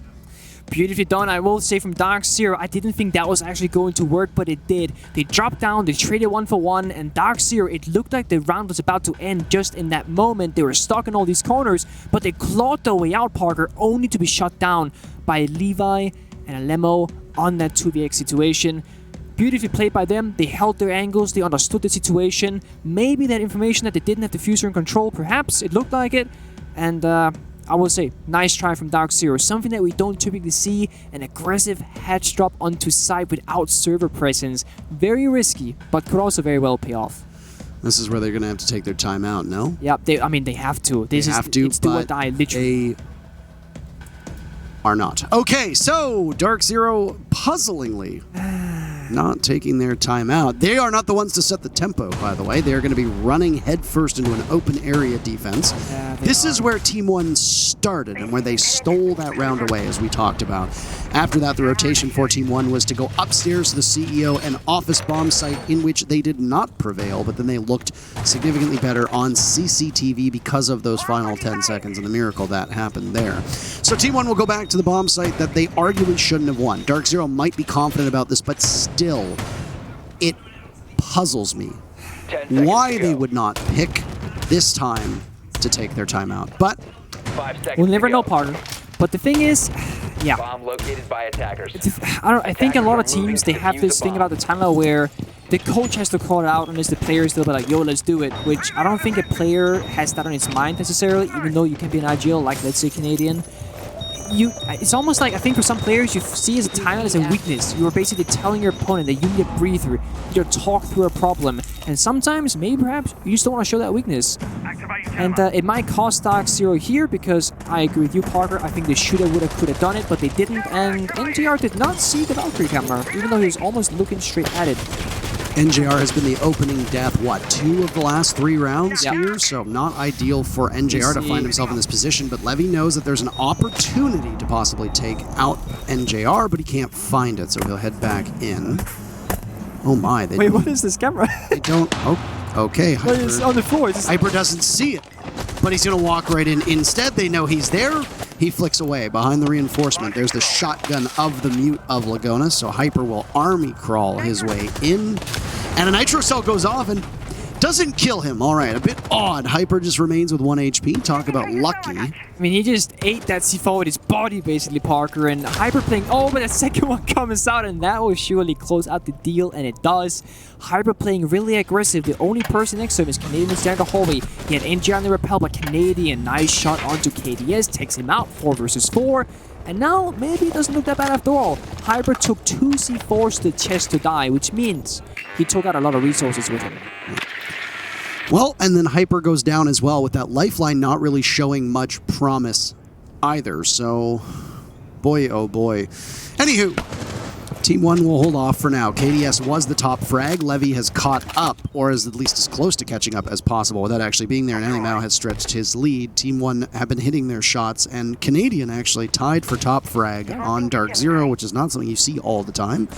Beautifully done, I will say, from DarkZero. I didn't think that was actually going to work, but it did. They dropped down, they traded 1 for 1, and DarkZero, it looked like the round was about to end just in that moment. They were stuck in all these corners, but they clawed their way out, Parker, only to be shut down by Levi and a Lemo on that 2vx situation. Beautifully played by them. They held their angles, they understood the situation. Maybe that information that they didn't have diffuser in control, perhaps, it looked like it. And I will say, nice try from DarkZero. Something that we don't typically see, an aggressive hedge drop onto site without server presence. Very risky, but could also very well pay off. This is where they're going to have to take their time out, no? Yep, I mean, they have to. It's do or die, literally. They are not. Okay, so DarkZero puzzlingly not taking their time out. They are not the ones to set the tempo, by the way. They are going to be running headfirst into an open area defense. Yeah, this is where Team 1 started and where they stole that round away, as we talked about. After that, the rotation for Team 1 was to go upstairs to the CEO and office bomb site, in which they did not prevail, but then they looked significantly better on CCTV because of those final 10 seconds and the miracle that happened there. So Team 1 will go back to the bomb site that they arguably shouldn't have won. DarkZero might be confident about this, but still, it puzzles me why they would not pick this time to take their time out. But we'll never know, partner. But the thing is, yeah, bomb located by attackers. I think a lot of teams, they have this thing about the timeout where the coach has to call it out unless the players still be like, yo, let's do it, which I don't think a player has that on his mind necessarily, even though you can be an IGL, like let's say Canadian. It's almost like, I think for some players, you see as a timeout as a weakness. You are basically telling your opponent that you need a breather, you need to talk through a problem, and sometimes, maybe perhaps, you just don't want to show that weakness. And it might cost DarkZero here, because I agree with you, Parker, I think they shoulda, woulda, coulda done it, but they didn't, and NJR did not see the Valkyrie camera, even though he was almost looking straight at it. NJR has been the opening death, what, 2 of the last 3 rounds here? So not ideal for NJR to find himself in this position, but Levy knows that there's an opportunity to possibly take out NJR, but he can't find it, so he'll head back in. Oh my. Wait, what is this camera? They don't... Oh, okay. Hyper, it's on the floor. Hyper doesn't see it, but he's going to walk right in. Instead, they know he's there. He flicks away behind the reinforcement. There's the shotgun of the mute of Lagonis, so Hyper will army crawl his way in. And a nitro cell goes off and doesn't kill him. All right, a bit odd. Hyper just remains with 1 HP. Talk about lucky. I mean, he just ate that C4 with his body, basically, Parker. And Hyper playing, oh, but the second one comes out, and that will surely close out the deal, and it does. Hyper playing really aggressive. The only person next to him is Canadian standing the hallway. He had NG on the rappel, but Canadian, nice shot onto KDS, takes him out, 4 versus 4. And now, maybe it doesn't look that bad after all. Hyper took 2 C4s to the chest to die, which means he took out a lot of resources with him. Well, and then Hyper goes down as well, with that lifeline not really showing much promise either. So, boy, oh boy. Anywho, Team 1 will hold off for now. KDS was the top frag. Levy has caught up, or is at least as close to catching up as possible without actually being there, and Ali Mao has stretched his lead. Team 1 have been hitting their shots, and Canadian actually tied for top frag on DarkZero, which is not something you see all the time.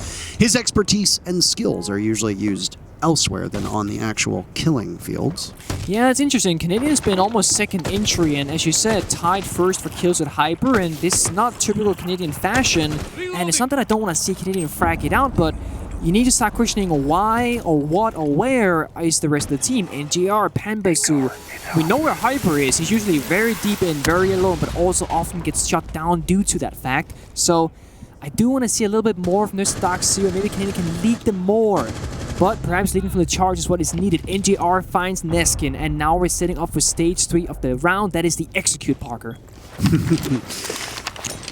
His expertise and skills are usually used elsewhere than on the actual killing fields. Yeah, it's interesting. Canadian's been almost second entry, and as you said, tied first for kills with Hyper, and this is not typical Canadian fashion, and it's not that I don't want to see Canadian frag it out, but you need to start questioning why or what or where is the rest of the team. NGR, Pambazoo, we know where Hyper is. He's usually very deep in, very alone, but also often gets shut down due to that fact. So I do want to see a little bit more from this DarkZero. Maybe Canadian can lead them more. But perhaps leading from the charge is what is needed. NJR finds Neskin, and now we're setting up for stage 3 of the round. That is the execute, Parker.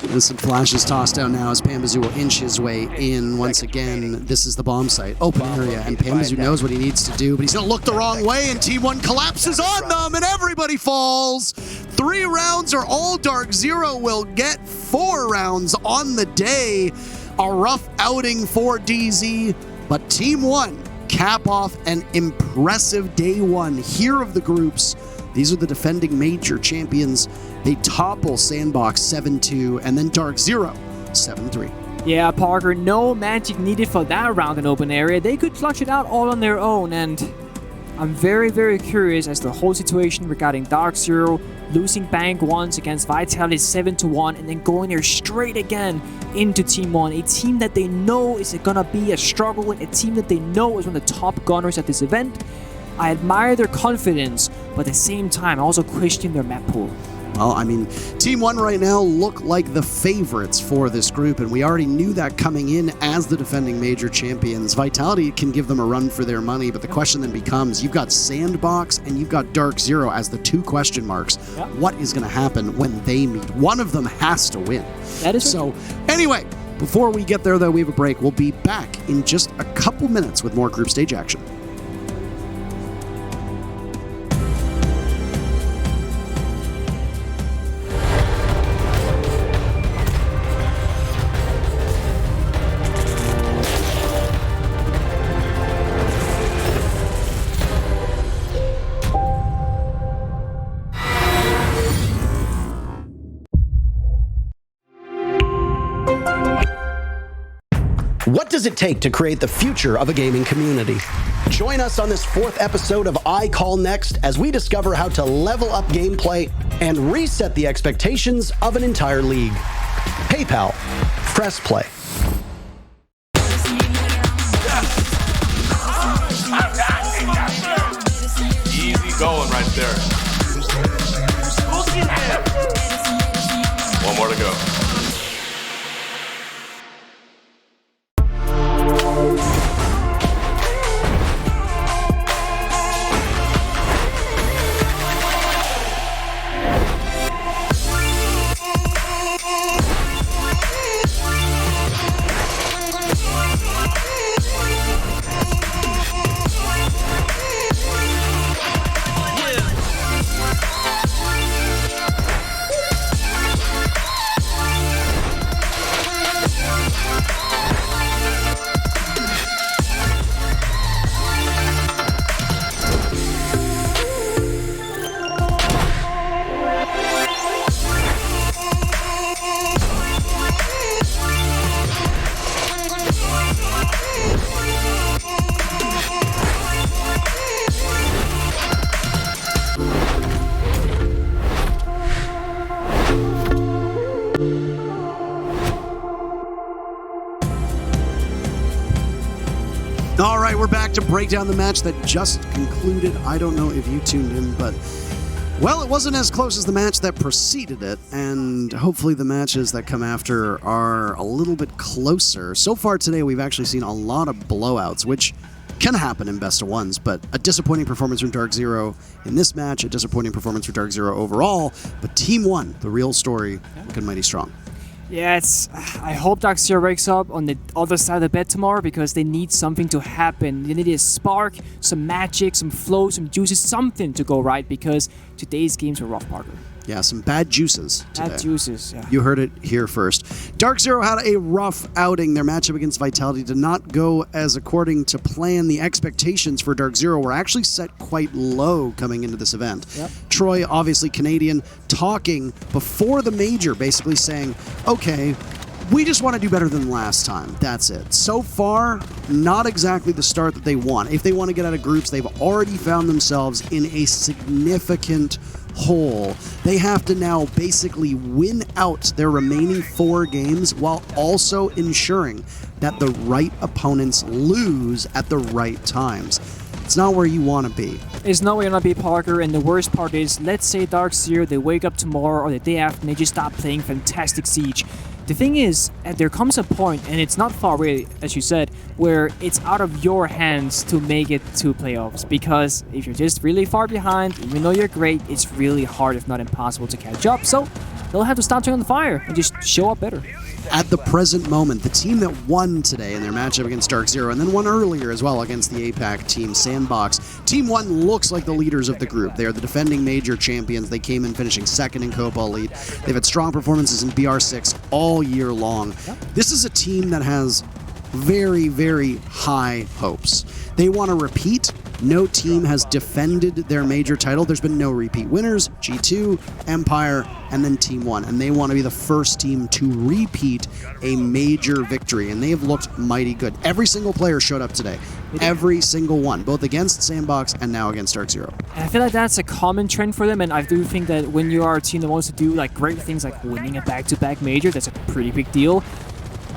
There's some flashes tossed down now as Pambazoo will inch his way in. Once again, this is the bomb site. Open area, and Pambazoo knows what he needs to do, but he's going to look the wrong way, and Team 1 collapses on them, and everybody falls. 3 rounds are all DarkZero will get. 4 rounds on the day. A rough outing for DZ, but Team One cap off an impressive day one here of the groups. These are the defending major champions. They topple Sandbox 7-2 and then DarkZero 7-3. Yeah, Parker, no magic needed for that round in open area. They could clutch it out all on their own, and I'm very, very curious as to the whole situation regarding DarkZero losing bank once against Vitality 7-1 and then going there straight again into Team 1, a team that they know is gonna be a struggle, a team that they know is one of the top gunners at this event. I admire their confidence, but at the same time, I also question their map pool. Well, I mean, Team One right now look like the favorites for this group, and we already knew that coming in as the defending major champions. Vitality can give them a run for their money, but the question then becomes, you've got Sandbox and you've got DarkZero as the two question marks. Yep. What is going to happen when they meet? One of them has to win. That is so. Anyway, before we get there, though, we have a break. We'll be back in just a couple minutes with more group stage action. What does it take to create the future of a gaming community? Join us on this 4th episode of I Call Next as we discover how to level up gameplay and reset the expectations of an entire league. PayPal. Press play. Easy going right there. One more to go. All right, we're back to break down the match that just concluded. I don't know if you tuned in, but, well, it wasn't as close as the match that preceded it, and hopefully the matches that come after are a little bit closer. So far today, we've actually seen a lot of blowouts, which can happen in best of ones, but a disappointing performance from DarkZero in this match, a disappointing performance for DarkZero overall, but Team One, the real story, looking mighty strong. Yeah, I hope DarkZero wakes up on the other side of the bed tomorrow because they need something to happen. They need a spark, some magic, some flow, some juices, something to go right because today's games were rough, Parker. Yeah, some bad juices today. Bad juices, yeah. You heard it here first. DarkZero had a rough outing. Their matchup against Vitality did not go as according to plan. The expectations for DarkZero were actually set quite low coming into this event. Yep. Troy, obviously Canadian, talking before the major, basically saying, okay, we just want to do better than last time. That's it. So far, not exactly the start that they want. If they want to get out of groups, they've already found themselves in a significant hole. They have to now basically win out their remaining 4 games while also ensuring that the right opponents lose at the right times. It's not where you want to be. It's not where you want to be, Parker, and the worst part is, let's say DarkZero, they wake up tomorrow or the day after and they just stop playing Fantastic Siege. The thing is, there comes a point, and it's not far away, as you said, where it's out of your hands to make it to playoffs. Because if you're just really far behind, even though you're great, it's really hard, if not impossible, to catch up. So they'll have to stop turning on the fire and just show up better. At the present moment, the team that won today in their matchup against DarkZero, and then won earlier as well against the APAC team, Sandbox, Team 1 looks like the leaders of the group. They are the defending major champions. They came in finishing second in Copa Elite. They've had strong performances in BR6 all year long. This is a team that has very, very high hopes. They want to repeat. No team has defended their major title. There's been no repeat winners. G2, Empire, and then Team 1. And they want to be the first team to repeat a major victory. And they have looked mighty good. Every single player showed up today. Every single one. Both against Sandbox and now against DarkZero. And I feel like that's a common trend for them. And I do think that when you are a team that wants to do like great things like winning a back-to-back major, that's a pretty big deal.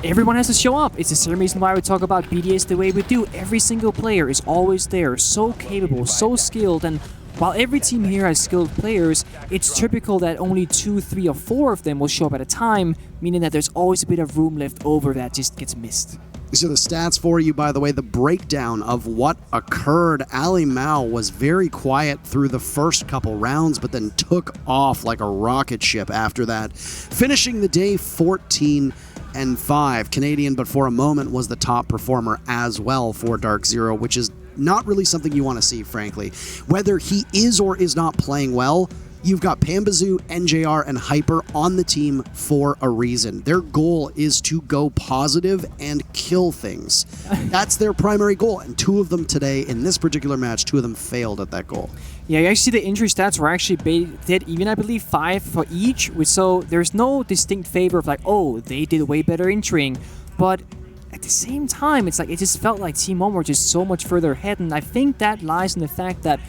Everyone has to show up. It's the same reason why we talk about BDS the way we do. Every single player is always there, so capable, so skilled, and while every team here has skilled players, it's typical that only 2, 3, or 4 of them will show up at a time, meaning that there's always a bit of room left over that just gets missed. So the stats for you, by the way, the breakdown of what occurred. Ali Mao was very quiet through the first couple rounds, but then took off like a rocket ship after that, finishing the day 14-5. Canadian, but for a moment was the top performer as well for DarkZero, which is not really something you want to see, frankly. Whether he is or is not playing well, you've got Pambazoo, NJR, and Hyper on the team for a reason. Their goal is to go positive and kill things. That's their primary goal, and 2 of them today, in this particular match, 2 of them failed at that goal. Yeah, you actually see the injury stats were actually dead even, I believe, 5 for each. So there's no distinct favor of like, oh, they did way better injuring. But at the same time, it's like it just felt like Team 1 were just so much further ahead. And I think that lies in the fact that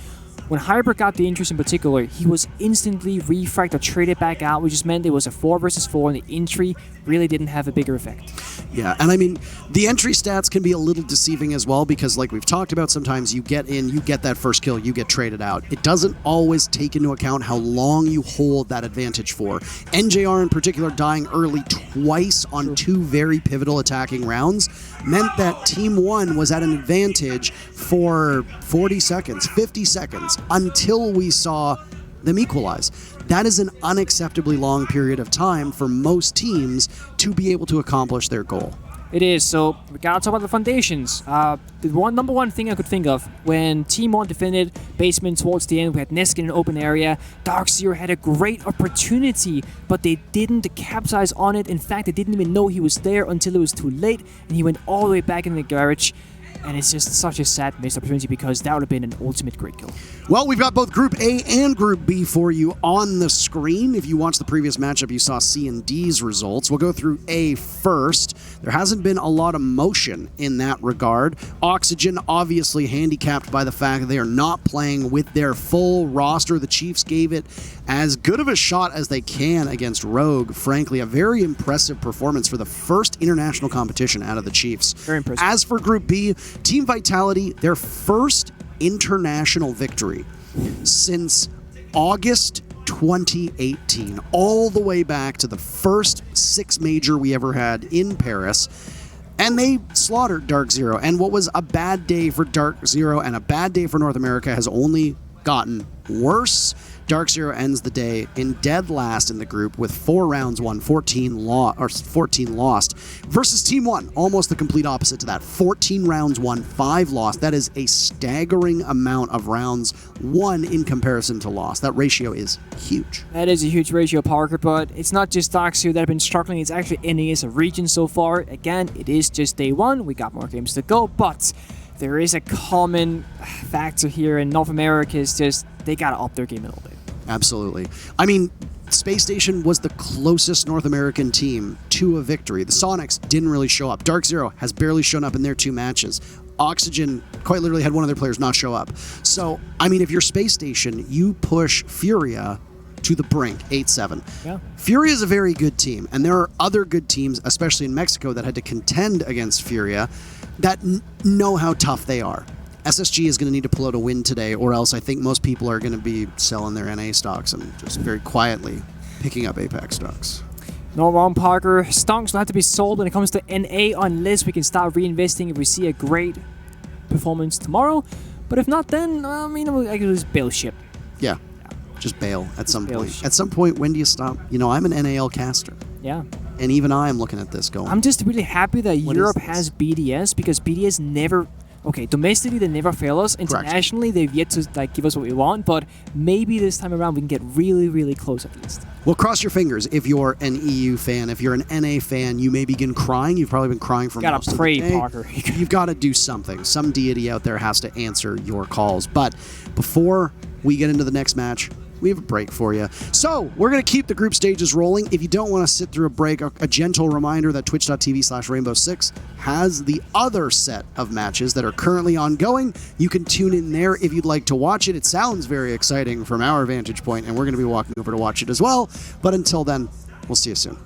when Hyper got the injuries in particular, he was instantly refragged or traded back out, which just meant it was a 4 versus 4, and the entry really didn't have a bigger effect. Yeah, and I mean, the entry stats can be a little deceiving as well, because like we've talked about, sometimes you get in, you get that first kill, you get traded out. It doesn't always take into account how long you hold that advantage for. NJR in particular dying early twice on 2 very pivotal attacking rounds meant that Team 1 was at an advantage for 40 seconds, 50 seconds, until we saw them equalize. That is an unacceptably long period of time for most teams to be able to accomplish their goal. It is, so we gotta talk about the foundations. The number one thing I could think of, when Team 1 defended basement towards the end, we had Nesk in an open area. DarkZero had a great opportunity, but they didn't capitalize on it. In fact, they didn't even know he was there until it was too late, and he went all the way back in the garage. And it's just such a sad missed opportunity, because that would have been an ultimate great kill. Well, we've got both Group A and Group B for you on the screen. If you watched the previous matchup, you saw C and D's results. We'll go through A first. There hasn't been a lot of motion in that regard. Oxygen obviously handicapped by the fact that they are not playing with their full roster. The Chiefs gave it as good of a shot as they can against Rogue. Frankly, a very impressive performance for the first international competition out of the Chiefs. Very impressive. As for Group B, Team Vitality, their first international victory since August 2018, all the way back to the first 6 major we ever had in Paris. And they slaughtered DarkZero. And what was a bad day for DarkZero and a bad day for North America has only gotten worse. DarkZero ends the day in dead last in the group with 4 rounds won, 14 lost, versus Team 1, almost the complete opposite to that. 14 rounds won, 5 lost. That is a staggering amount of rounds won in comparison to lost. That ratio is huge. That is a huge ratio, Parker, but it's not just DarkZero that have been struggling. It's actually NA as a region so far. Again, it is just day 1. We got more games to go, but there is a common factor here in North America. Is just they gotta up their game a little bit. Absolutely. I mean, Space Station was the closest North American team to a victory. The Sonics didn't really show up. DarkZero has barely shown up in their 2 matches. Oxygen quite literally had one of their players not show up. So, I mean, if you're Space Station, you push Furia to the brink, 8-7. Yeah. Furia is a very good team, and there are other good teams, especially in Mexico, that had to contend against Furia that know how tough they are. SSG is going to need to pull out a win today, or else I think most people are going to be selling their NA stocks and just very quietly picking up APAC stocks. No wrong, Parker. Stocks will have to be sold when it comes to NA unless we can start reinvesting if we see a great performance tomorrow. But if not, then, I mean, I can just bail ship. Yeah. Just bail at some bail. point. At some point, when do you stop? You know, I'm an NAL caster. Yeah. And even I am looking at this going. I'm just really happy that What Europe is this? has BDS because BDS never. Okay, domestically they never fail us. Internationally they've yet to like give us what we want, but maybe this time around we can get really, really close at least. Well, cross your fingers if you're an EU fan. If you're an NA fan, you may begin crying. You've probably been crying for most Gotta pray, of the day. Parker. You've got to do something. Some deity out there has to answer your calls. But before we get into the next match, we have a break for you. So we're going to keep the group stages rolling. If you don't want to sit through a break, a gentle reminder that twitch.tv/rainbow6 has the other set of matches that are currently ongoing. You can tune in there if you'd like to watch it. It sounds very exciting from our vantage point, and we're going to be walking over to watch it as well. But until then, we'll see you soon.